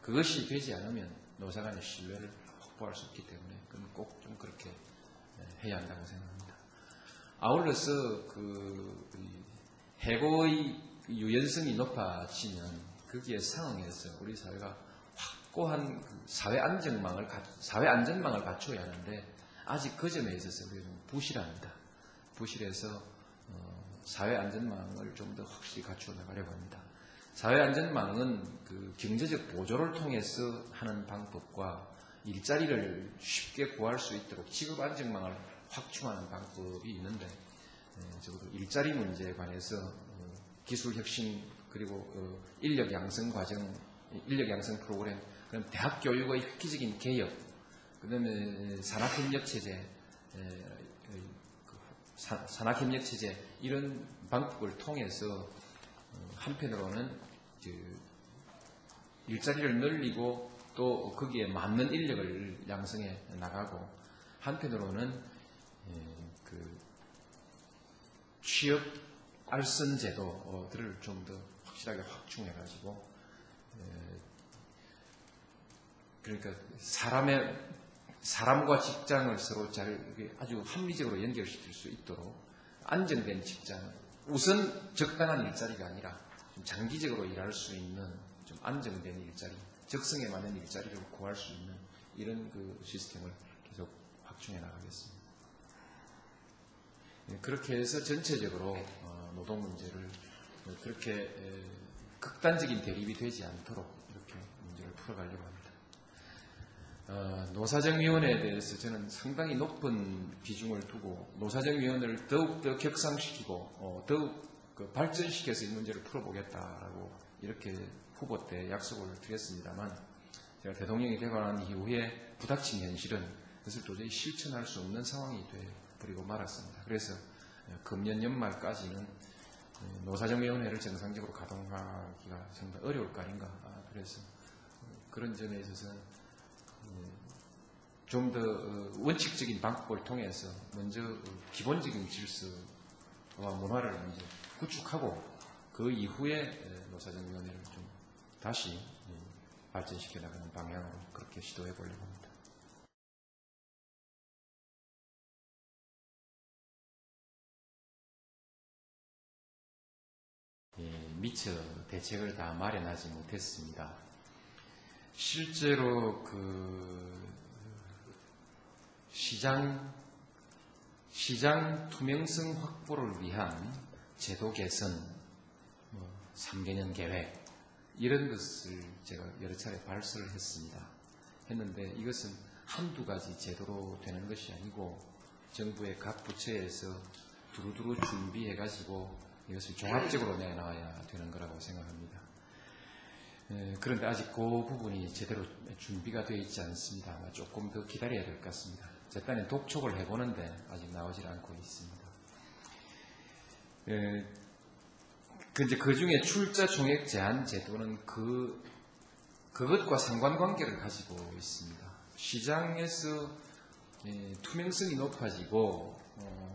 [SPEAKER 4] 그것이 되지 않으면 노사 간의 신뢰를 확보할 수 없기 때문에 그건 꼭 좀 그렇게 해야 한다고 생각합니다. 아울러서 해고의 유연성이 높아지면 거기에 상응해서 우리 사회가 확고한 사회 안전망을 갖춰야 하는데 아직 그 점에 있어서 우리가 좀 부실합니다. 부실해서 사회 안전망을 좀 더 확실히 갖추어 나가려고 합니다. 사회 안전망은 그 경제적 보조를 통해서 하는 방법과 일자리를 쉽게 구할 수 있도록 직업 안정망을 확충하는 방법이 있는데 적어도 일자리 문제에 관해서 기술 혁신 그리고 인력 양성 과정, 인력 양성 프로그램, 그럼 대학 교육의 획기적인 개혁, 그다음에 산학협력 체제, 산학협력 체제 이런 방법을 통해서 한편으로는 일자리를 늘리고 또 거기에 맞는 인력을 양성해 나가고 한편으로는 취업 알선 제도들을 좀 더 확실하게 확충해 가지고 그러니까 사람과 직장을 서로 잘 아주 합리적으로 연결시킬 수 있도록 안정된 직장, 우선 적당한 일자리가 아니라 좀 장기적으로 일할 수 있는 좀 안정된 일자리, 적성에 맞는 일자리를 구할 수 있는 이런 그 시스템을 계속 확충해 나가겠습니다. 그렇게 해서 전체적으로 노동 문제를 그렇게 극단적인 대립이 되지 않도록 이렇게 문제를 풀어가려고 합니다. 노사정위원회에 대해서 저는 상당히 높은 비중을 두고 노사정위원회를 더욱더 격상시키고 더욱 발전시켜서 이 문제를 풀어보겠다라고 이렇게 후보 때 약속을 드렸습니다만 제가 대통령이 되고 난 이후에 부닥친 현실은 그것을 도저히 실천할 수 없는 상황이 되어버리고 말았습니다. 그래서 금년 연말까지는 노사정위원회를 정상적으로 가동하기가 정말 어려울 거 아닌가. 그래서 그런 점에 있어서는 좀 더 원칙적인 방법을 통해서 먼저 기본적인 질서와 문화를 먼저 구축하고 그 이후에 노사정위원회를 좀 다시 발전시켜 나가는 방향으로 그렇게 시도해 보려고 합니다. 미처 대책을 다 마련하지 못했습니다. 실제로 시장 투명성 확보를 위한 제도 개선, 3개년 계획 이런 것을 제가 여러 차례 발설을 했는데 이것은 한두 가지 제도로 되는 것이 아니고 정부의 각 부처에서 두루두루 준비해가지고 이것을 종합적으로 내놔야 되는 거라고 생각합니다. 그런데 아직 그 부분이 제대로 준비가 되어 있지 않습니다. 아마 조금 더 기다려야 될 것 같습니다. 제 딴에 독촉을 해보는데 아직 나오질 않고 있습니다. 그 중에 출자 총액 제한 제도는 그것과 상관관계를 가지고 있습니다. 시장에서 투명성이 높아지고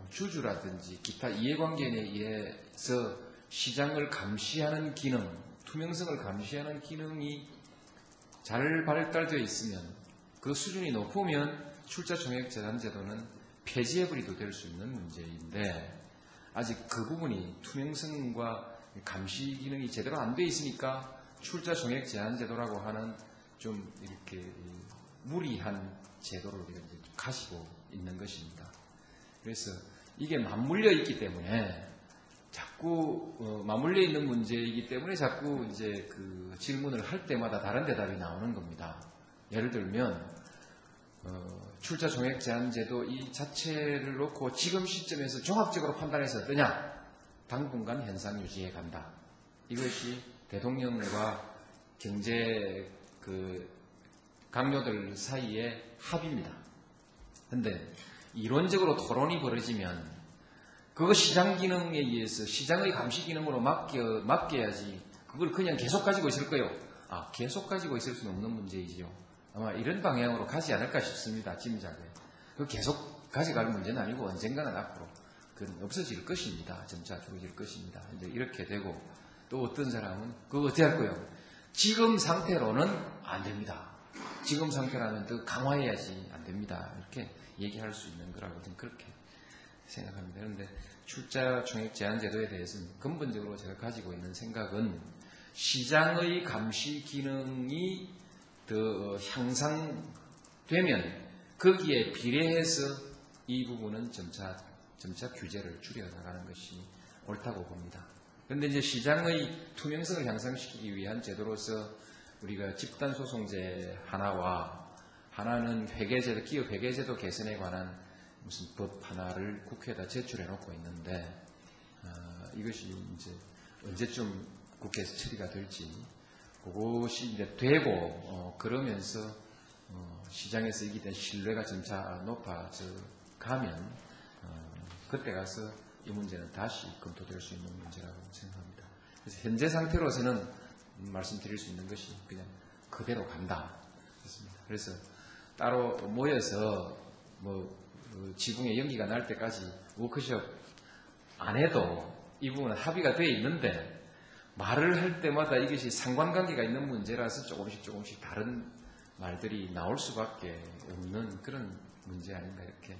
[SPEAKER 4] 주주라든지 기타 이해관계에 의해서 시장을 감시하는 기능, 투명성을 감시하는 기능이 잘 발달되어 있으면 그 수준이 높으면 출자 총액 제한 제도는 폐지해버리도 될 수 있는 문제인데 아직 그 부분이 투명성과 감시 기능이 제대로 안 되어 있으니까 출자 총액 제한 제도라고 하는 좀 이렇게 무리한 제도를 우리가 이제 가지고 있는 것입니다. 그래서 이게 맞물려 있기 때문에 자꾸 맞물려 있는 문제이기 때문에 자꾸 이제 그 질문을 할 때마다 다른 대답이 나오는 겁니다. 예를 들면 출자 총액 제한 제도 이 자체를 놓고 지금 시점에서 종합적으로 판단해서 어떠냐? 당분간 현상 유지해 간다. 이것이 대통령과 경제 강요들 사이의 합의입니다. 그런데 이론적으로 토론이 벌어지면 그거 시장 기능에 의해서 시장의 감시 기능으로 맡겨야지 그걸 그냥 계속 가지고 있을 거예요. 계속 가지고 있을 수는 없는 문제이지요. 아마 이런 방향으로 가지 않을까 싶습니다. 짐작에. 그 계속 가져갈 문제는 아니고 언젠가는 앞으로 그건 없어질 것입니다. 점차 줄어들 것입니다. 이제 이렇게 되고 또 어떤 사람은 그거 어떻게 할 거예요? 지금 상태로는 안 됩니다. 지금 상태라면 더 강화해야지 안 됩니다. 이렇게 얘기할 수 있는 거라고 저는 그렇게 생각합니다. 그런데 출자 총액 제한 제도에 대해서는 근본적으로 제가 가지고 있는 생각은 시장의 감시 기능이 더 향상되면 거기에 비례해서 이 부분은 점차 규제를 줄여나가는 것이 옳다고 봅니다. 그런데 이제 시장의 투명성을 향상시키기 위한 제도로서 우리가 집단소송제 하나는 회계제도, 기업 회계제도 개선에 관한 무슨 법 하나를 국회에다 제출해 놓고 있는데 이것이 이제 언제쯤 국회에서 처리가 될지 그것이 이제 되고 그러면서 시장에서 이기된 신뢰가 점차 높아져 가면 그때 가서 이 문제는 다시 검토될 수 있는 문제라고 생각합니다. 그래서 현재 상태로서는 말씀드릴 수 있는 것이 그냥 그대로 간다. 그래서 따로 모여서 지붕에 연기가 날 때까지 워크숍 안 해도 이 부분은 합의가 되어 있는데 말을 할 때마다 이것이 상관관계가 있는 문제라서 조금씩 다른 말들이 나올 수밖에 없는 그런 문제 아닌가 이렇게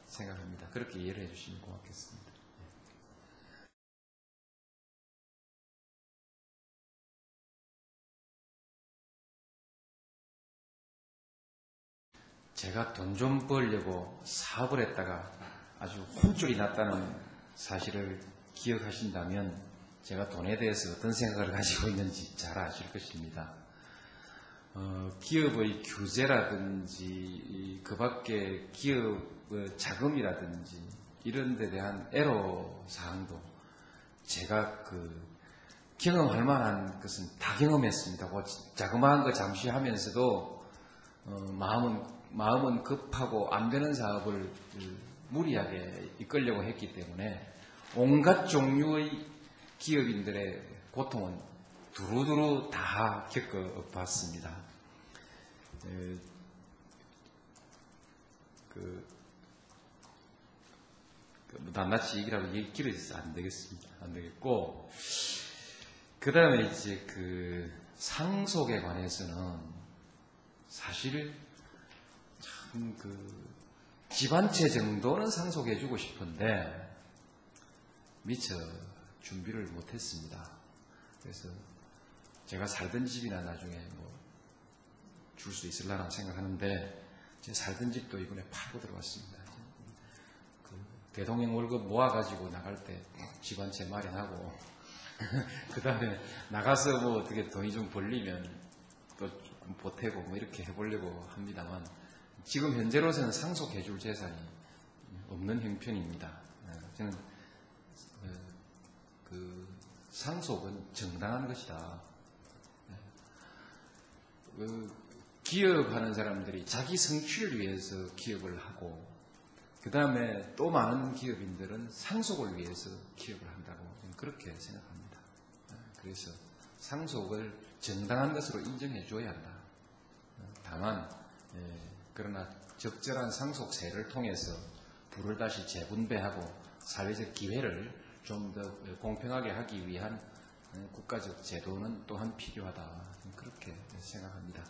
[SPEAKER 4] 생각합니다. 그렇게 이해를 해주시면 고맙겠습니다. 제가 돈 좀 벌려고 사업을 했다가 아주 혼쭐이 났다는 사실을 기억하신다면 제가 돈에 대해서 어떤 생각을 가지고 있는지 잘 아실 것입니다. 기업의 규제라든지 그 밖에 기업의 자금이라든지 이런 데 대한 애로사항도 제가 경험할 만한 것은 다 경험했습니다. 자그마한 거 잠시 하면서도 마음은 급하고 안 되는 사업을 무리하게 이끌려고 했기 때문에 온갖 종류의 기업인들의 고통은 두루두루 다 겪어봤습니다. 낱낱이 얘기라고 길어져서 안 되겠습니다. 안 되겠고, 그 다음에 이제 상속에 관해서는 사실 참 집안채 정도는 상속해주고 싶은데 미처 준비를 못했습니다. 그래서 제가 살던 집이나 나중에 줄 수 있으려나 생각하는데 제가 살던 집도 이번에 팔고 들어왔습니다. 대동형 월급 모아가지고 나갈 때 집안채 마련하고 그 다음에 나가서 어떻게 돈이 좀 벌리면 또 조금 보태고 이렇게 해보려고 합니다만 지금 현재로서는 상속해줄 재산이 없는 형편입니다. 저는 상속은 정당한 것이다. 기업하는 사람들이 자기 성취를 위해서 기업을 하고 그 다음에 또 많은 기업인들은 상속을 위해서 기업을 한다고 저는 그렇게 생각합니다. 그래서 상속을 정당한 것으로 인정해 줘야 한다. 다만 그러나 적절한 상속세를 통해서 부를 다시 재분배하고 사회적 기회를 좀 더 공평하게 하기 위한 국가적 제도는 또한 필요하다. 그렇게 생각합니다.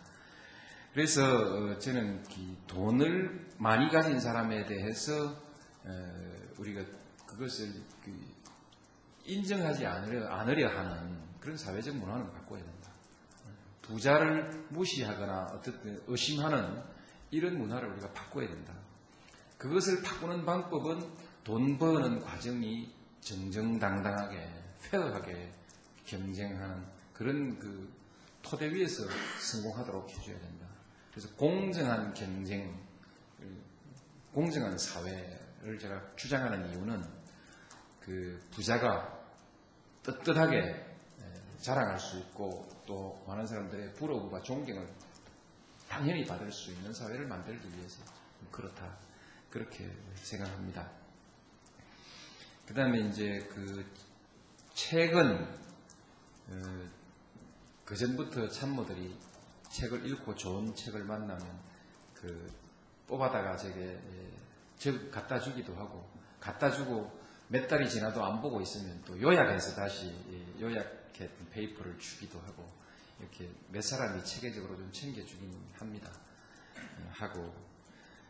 [SPEAKER 4] 그래서 저는 돈을 많이 가진 사람에 대해서 우리가 그것을 인정하지 않으려 하는 그런 사회적 문화는 바꿔야 된다. 부자를 무시하거나 어떻든 의심하는 이런 문화를 우리가 바꿔야 된다. 그것을 바꾸는 방법은 돈 버는 과정이 정정당당하게 페어하게 경쟁하는 그런 토대 위에서 성공하도록 해줘야 된다. 그래서 공정한 경쟁, 공정한 사회를 제가 주장하는 이유는 부자가 떳떳하게 자랑할 수 있고 또 많은 사람들의 부러움과 존경을 당연히 받을 수 있는 사회를 만들기 위해서 그렇다. 그렇게 생각합니다. 그 다음에 이제 최근 그전부터 참모들이 책을 읽고 좋은 책을 만나면 그 뽑아다가 제게 갖다 주기도 하고, 갖다 주고 몇 달이 지나도 안 보고 있으면 또 요약해서 다시 요약했던 페이퍼를 주기도 하고, 이렇게 몇 사람이 체계적으로 좀 챙겨주긴 합니다. 하고,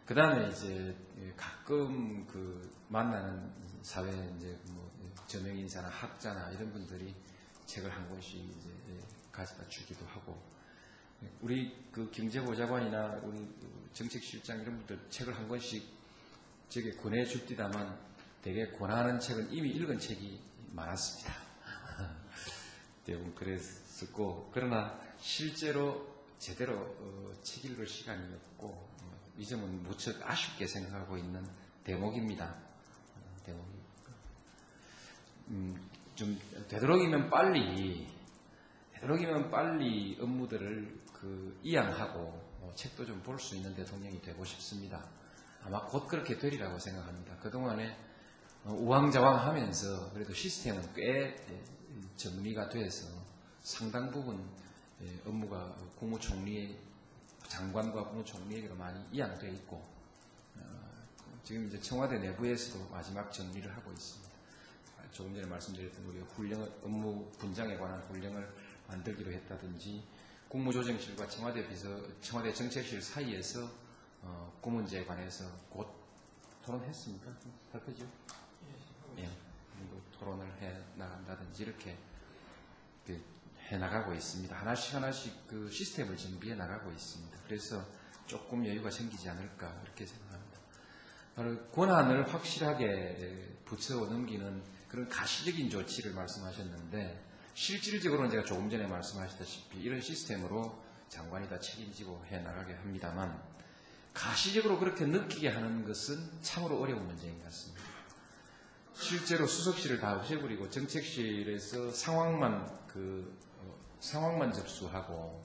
[SPEAKER 4] 그 다음에 이제 가끔 그 만나는 사회 이제 뭐 저명인사나 학자나 이런 분들이 책을 한 권씩 이제 가져다 주기도 하고, 우리 그 경제보좌관이나 우리 정책실장 이런 분들 책을 한 권씩 제게 권해줍디다만 되게 권하는 책은 이미 읽은 책이 많았습니다. 대부분 그랬었고, 그러나 실제로 제대로 책 읽을 시간이 없고, 이 점은 무척 아쉽게 생각하고 있는 대목입니다. 좀 되도록이면 빨리 업무들을 이양하고 책도 좀 볼 수 있는 대통령이 되고 싶습니다. 아마 곧 그렇게 되리라고 생각합니다. 그동안에 우왕좌왕하면서 그래도 시스템은 꽤 정리가 돼서 상당 부분 업무가 국무총리 장관과 국무총리에게도 많이 이양되어 있고, 지금 이제 청와대 내부에서도 마지막 정리를 하고 있습니다. 조금 전에 말씀드렸던 우리 업무 분장에 관한 훈령을 만들기로 했다든지, 국무조정실과 청와대 정책실 사이에서 그 문제에 관해서 곧 토론했습니까? 발표죠? 예. 토론을 해 나간다든지 이렇게 해 나가고 있습니다. 하나씩 그 시스템을 준비해 나가고 있습니다. 그래서 조금 여유가 생기지 않을까 이렇게 생각합니다. 바로 권한을 확실하게 붙여 넘기는 그런 가시적인 조치를 말씀하셨는데, 실질적으로는 제가 조금 전에 말씀하셨다시피 이런 시스템으로 장관이 다 책임지고 해 나가게 합니다만, 가시적으로 그렇게 느끼게 하는 것은 참으로 어려운 문제인 것 같습니다. 실제로 수석실을 다 없애버리고 정책실에서 상황만 접수하고,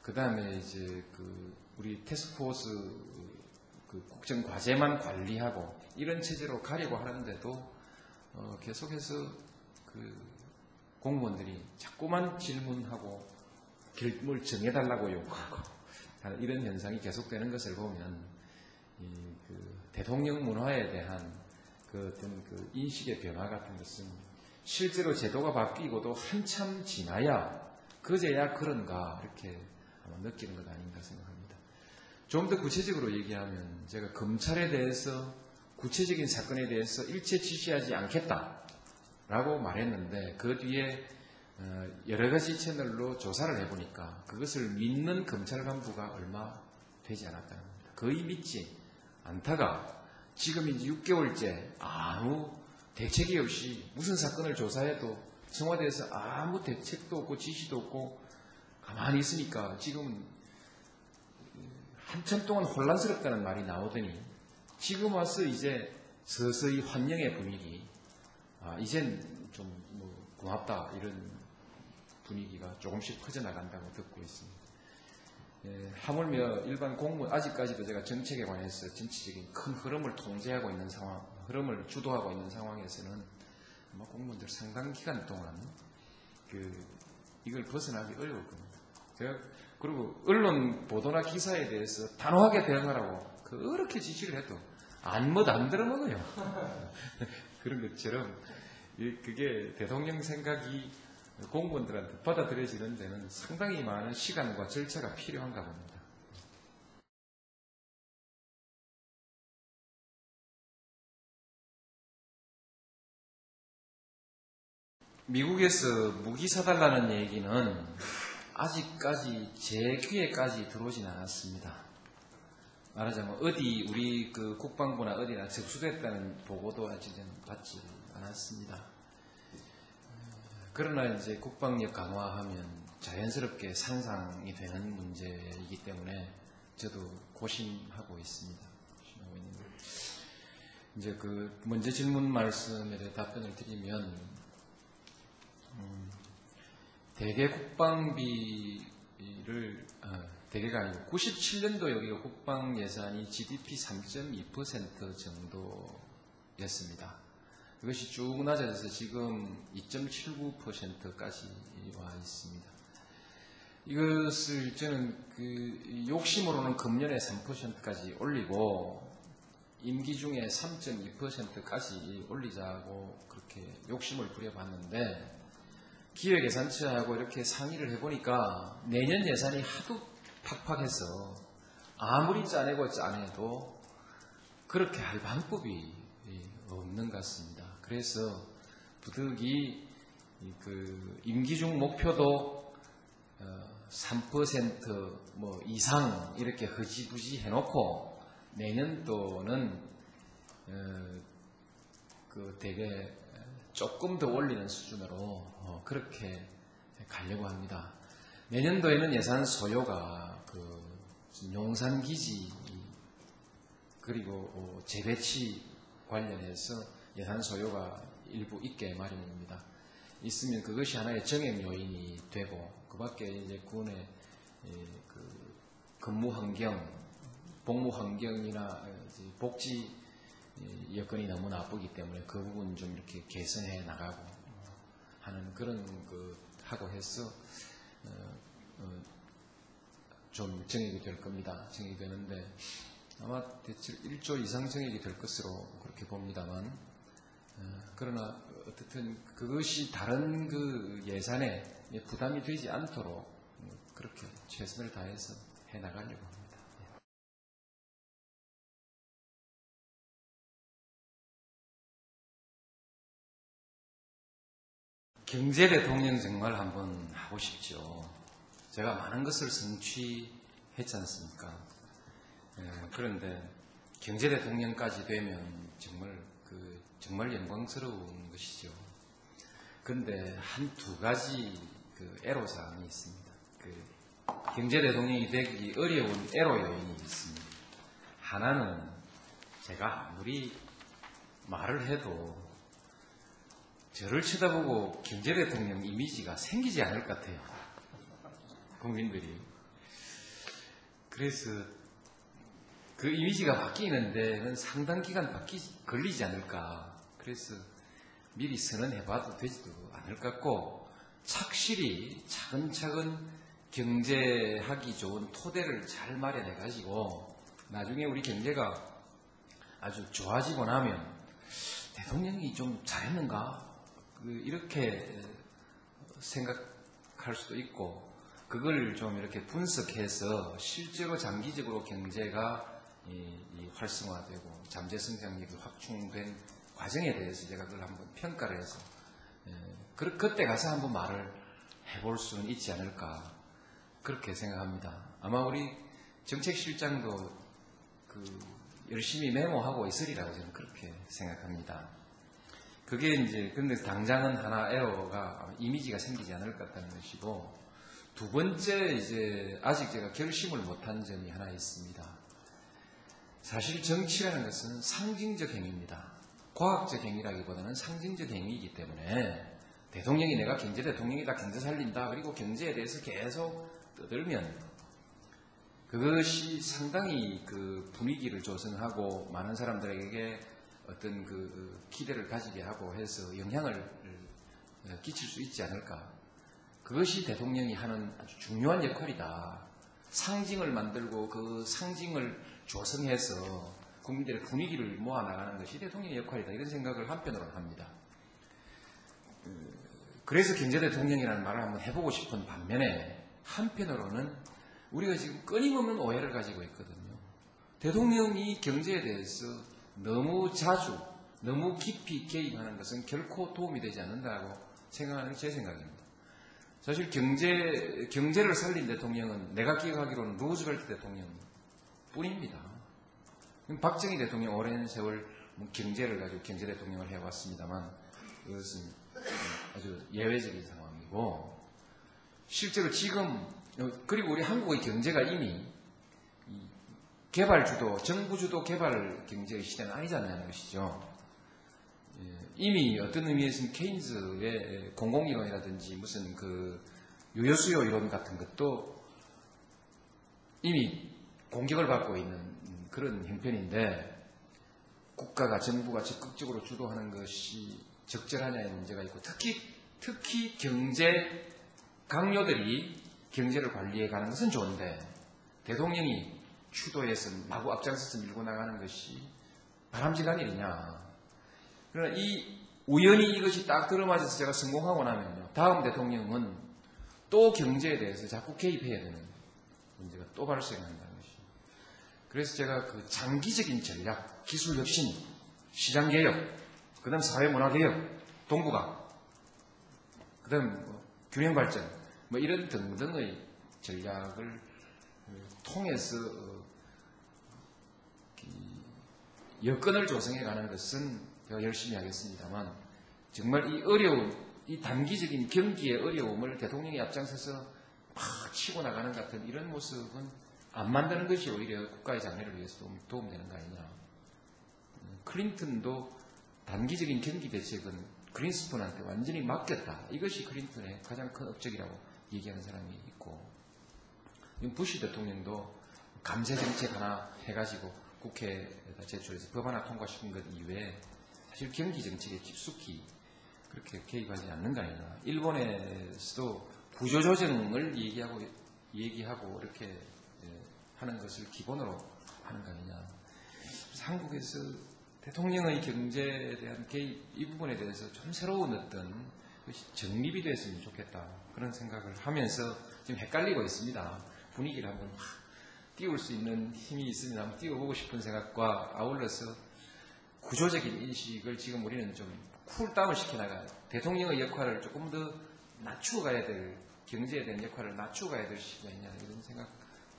[SPEAKER 4] 그 다음에 이제 우리 태스크포스 국정 과제만 관리하고 이런 체제로 가려고 하는데도 계속해서 공무원들이 자꾸만 질문하고 뭘 정해달라고 요구하고 이런 현상이 계속되는 것을 보면 대통령 문화에 대한 어떤 인식의 변화 같은 것은 실제로 제도가 바뀌고도 한참 지나야 그제야 그런가 이렇게 아마 느끼는 것 아닌가 생각합니다. 좀 더 구체적으로 얘기하면, 제가 검찰에 대해서 구체적인 사건에 대해서 일체 지시하지 않겠다라고 말했는데, 그 뒤에 여러 가지 채널로 조사를 해보니까 그것을 믿는 검찰 간부가 얼마 되지 않았다는 겁니다. 거의 믿지 않다가 지금 이제 6개월째 아무 대책이 없이 무슨 사건을 조사해도 청와대에서 아무 대책도 없고 지시도 없고 가만히 있으니까 지금 한참 동안 혼란스럽다는 말이 나오더니 지금 와서 이제 서서히 환영의 분위기, 이젠 좀 고맙다 이런 분위기가 조금씩 퍼져나간다고 듣고 있습니다. 하물며 일반 공무원, 아직까지도 제가 정책에 관해서 정치적인 큰 흐름을 통제하고 있는 상황, 흐름을 주도하고 있는 상황에서는 아마 공무원들 상당 기간 동안 이걸 벗어나기 어려울 겁니다. 제가 그리고 언론 보도나 기사에 대해서 단호하게 대응하라고 그렇게 지시를 해도 안 들어먹어요. 그런 것처럼 그게 대통령 생각이 공무원들한테 받아들여지는 데는 상당히 많은 시간과 절차가 필요한가 봅니다. 미국에서 무기 사달라는 얘기는 아직까지 제 귀에까지 들어오진 않았습니다. 말하자면 우리 국방부나 어디나 접수됐다는 보고도 아직은 받지 않았습니다. 그러나 이제 국방력 강화하면 자연스럽게 상상이 되는 문제이기 때문에 저도 고심하고 있습니다. 이제 먼저 질문 말씀에 대해 답변을 드리면, 대개 국방비를 대개가 아니고 97년도 여기가 국방 예산이 GDP 3.2% 정도였습니다. 이것이 쭉 낮아져서 지금 2.79%까지 와 있습니다. 이것을 저는 그 욕심으로는 금년에 3%까지 올리고 임기 중에 3.2%까지 올리자고 그렇게 욕심을 부려봤는데 기획예산처하고 이렇게 상의를 해보니까 내년 예산이 하도 팍팍해서 아무리 짜내고 짜내도 그렇게 할 방법이 없는 것 같습니다. 그래서 부득이 그 임기 중 목표도 3% 뭐 이상 이렇게 흐지부지 해놓고 내년도는 그 되게 조금 더 올리는 수준으로 그렇게 가려고 합니다. 내년도에는 예산 소요가 그 용산기지 그리고 재배치 관련해서 예산 소요가 일부 있게 마련입니다. 있으면 그것이 하나의 정액 요인이 되고 그 밖에 이제 군의 그 근무 환경, 복무 환경이나 복지 여건이 너무 나쁘기 때문에 그 부분 좀 이렇게 개선해 나가고 하는 그런 그 하고 해서 좀 정액이 될 겁니다. 정액이 되는데 아마 대체 1조 이상 정액이 될 것으로 그렇게 봅니다만 그러나 어쨌든 그것이 다른 그 예산에 부담이 되지 않도록 그렇게 최선을 다해서 해나가려고 합니다. 경제 대통령 정말 한번 하고 싶죠. 제가 많은 것을 성취했지 않습니까? 그런데 경제 대통령까지 되면 정말 영광스러운 것이죠. 그런데 두 가지 그 애로사항이 있습니다. 그 경제 대통령이 되기 어려운 애로 요인이 있습니다. 하나는 제가 아무리 말을 해도 저를 쳐다보고 경제 대통령 이미지가 생기지 않을 것 같아요. 국민들이. 그래서 그 이미지가 바뀌는 데는 상당 기간 걸리지 않을까. 그래서 미리 선언해봐도 되지도 않을 것 같고 착실히 차근차근 경제하기 좋은 토대를 잘 마련해가지고 나중에 우리 경제가 아주 좋아지고 나면 대통령이 좀 잘했는가? 이렇게 생각할 수도 있고 그걸 좀 이렇게 분석해서 실제로 장기적으로 경제가 활성화되고 잠재성장력이 확충된 과정에 대해서 제가 그걸 한번 평가를 해서 그때 가서 한번 말을 해볼 수는 있지 않을까 그렇게 생각합니다. 아마 우리 정책실장도 열심히 메모하고 있으리라고 저는 그렇게 생각합니다. 그게 이제 근데 당장은 하나 에러가 이미지가 생기지 않을 것 같다는 것이고 두 번째 이제 아직 제가 결심을 못한 점이 하나 있습니다. 사실 정치라는 것은 상징적 행위입니다. 과학적 행위라기보다는 상징적 행위이기 때문에 대통령이 내가 경제 대통령이다, 경제 살린다, 그리고 경제에 대해서 계속 떠들면 그것이 상당히 그 분위기를 조성하고 많은 사람들에게 어떤 그 기대를 가지게 하고 해서 영향을 끼칠 수 있지 않을까. 그것이 대통령이 하는 아주 중요한 역할이다. 상징을 만들고 그 상징을 조성해서 국민들의 분위기를 모아나가는 것이 대통령의 역할이다. 이런 생각을 한편으로는 합니다. 그래서 경제대통령이라는 말을 한번 해보고 싶은 반면에 한편으로는 우리가 지금 끊임없는 오해를 가지고 있거든요. 대통령이 경제에 대해서 너무 자주, 너무 깊이 개입하는 것은 결코 도움이 되지 않는다고 생각하는 게 제 생각입니다. 사실 경제를 살린 대통령은 내가 기억하기로는 루즈벨트 대통령 뿐입니다. 박정희 대통령 오랜 세월 경제를 가지고 경제 대통령을 해왔습니다만 그것은 아주 예외적인 상황이고 실제로 지금 그리고 우리 한국의 경제가 이미 개발주도, 정부주도 개발 경제의 시대는 아니잖아요. 것이죠. 이미 어떤 의미에서는 케인즈의 공공이론이라든지 무슨 그 유효수요 이론 같은 것도 이미 공격을 받고 있는 그런 형편인데 국가가, 정부가 적극적으로 주도하는 것이 적절하냐의 문제가 있고 특히 경제 강요들이 경제를 관리해 가는 것은 좋은데 대통령이 주도해서 마구 앞장서서 밀고 나가는 것이 바람직한 일이냐. 그러나 우연히 이것이 딱 들어맞아서 제가 성공하고 나면요, 다음 대통령은 또 경제에 대해서 자꾸 개입해야 되는 문제가 또 발생한다는 것이. 그래서 제가 그 장기적인 전략, 기술 혁신, 시장 개혁, 그 다음 사회문화 개혁, 동북아, 그 다음 균형 발전, 이런 등등의 전략을 통해서 여건을 조성해 가는 것은 제가 열심히 하겠습니다만, 정말 이 어려움, 이 단기적인 경기의 어려움을 대통령이 앞장서서 막 치고 나가는 같은 이런 모습은 안 만드는 것이 오히려 국가의 장래를 위해서 도움되는 거 아니냐. 클린턴도 단기적인 경기 대책은 그린스폰한테 완전히 맡겼다. 이것이 클린턴의 가장 큰 업적이라고 얘기하는 사람이 있고, 부시 대통령도 감세 정책 하나 해가지고 국회에다 제출해서 법 하나 통과시킨 것 이외에 사실 경기 정책에 깊숙이 그렇게 개입하지 않는 거 아니냐. 일본에서도 구조조정을 얘기하고 이렇게 하는 것을 기본으로 하는 거 아니냐. 한국에서 대통령의 경제에 대한 개입, 이 부분에 대해서 좀 새로운 어떤 것이 정립이 됐으면 좋겠다. 그런 생각을 하면서 지금 헷갈리고 있습니다. 분위기를 한번 띄울 수 있는 힘이 있으면 한번 띄워보고 싶은 생각과 아울러서 구조적인 인식을 지금 우리는 좀 쿨다운 시켜나가야, 대통령의 역할을 조금 더 낮추어 가야 될, 경제에 대한 역할을 낮추어 가야 될 시기가 있냐, 이런 생각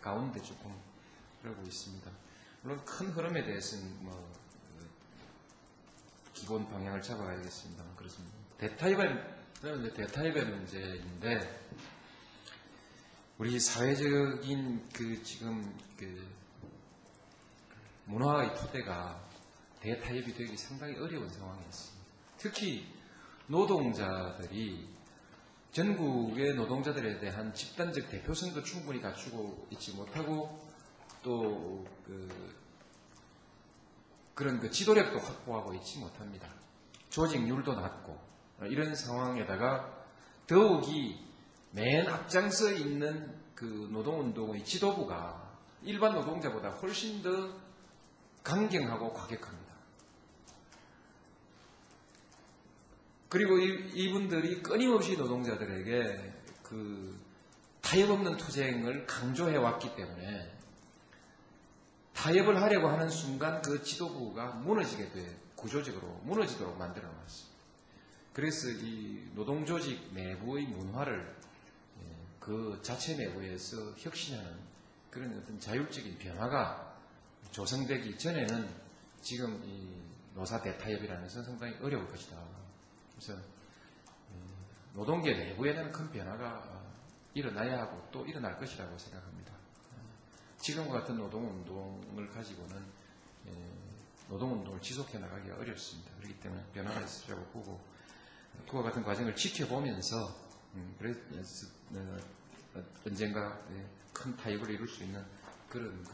[SPEAKER 4] 가운데 조금 그러고 있습니다. 물론 큰 흐름에 대해서는 기본 방향을 잡아가야겠습니다. 그렇습니다. 대타협의 문제인데, 우리 사회적인 지금 문화의 토대가 대타협이 되기 상당히 어려운 상황에 있습니다. 특히 노동자들이 전국의 노동자들에 대한 집단적 대표성도 충분히 갖추고 있지 못하고, 또 그런 지도력도 확보하고 있지 못합니다. 조직률도 낮고, 이런 상황에다가 더욱이 맨 앞장서 있는 노동운동의 지도부가 일반 노동자보다 훨씬 더 강경하고 과격합니다. 그리고 이분들이 끊임없이 노동자들에게 타협 없는 투쟁을 강조해 왔기 때문에 타협을 하려고 하는 순간 그 지도부가 무너지게 돼, 구조적으로 무너지도록 만들어 놨습니다. 그래서 이 노동조직 내부의 문화를 그 자체 내부에서 혁신하는 그런 어떤 자율적인 변화가 조성되기 전에는 지금 이 노사 대타협이라는 것은 상당히 어려울 것이다. 그래서 노동계 내부에는 큰 변화가 일어나야 하고 또 일어날 것이라고 생각합니다. 지금과 같은 노동운동을 가지고는 노동운동을 지속해 나가기가 어렵습니다. 그렇기 때문에 변화가 있으리라고 보고, 그와 같은 과정을 지켜보면서 언젠가 큰 타협을 이룰 수 있는 그런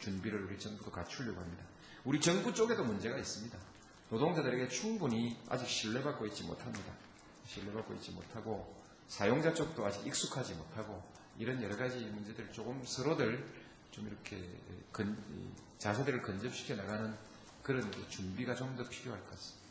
[SPEAKER 4] 준비를 우리 정부도 갖추려고 합니다. 우리 정부 쪽에도 문제가 있습니다. 노동자들에게 충분히 아직 신뢰받고 있지 못합니다. 신뢰받고 있지 못하고, 사용자 쪽도 아직 익숙하지 못하고, 이런 여러 가지 문제들을 조금 서로들 좀 이렇게 자세들을 근접시켜 나가는 그런 준비가 좀 더 필요할 것 같습니다.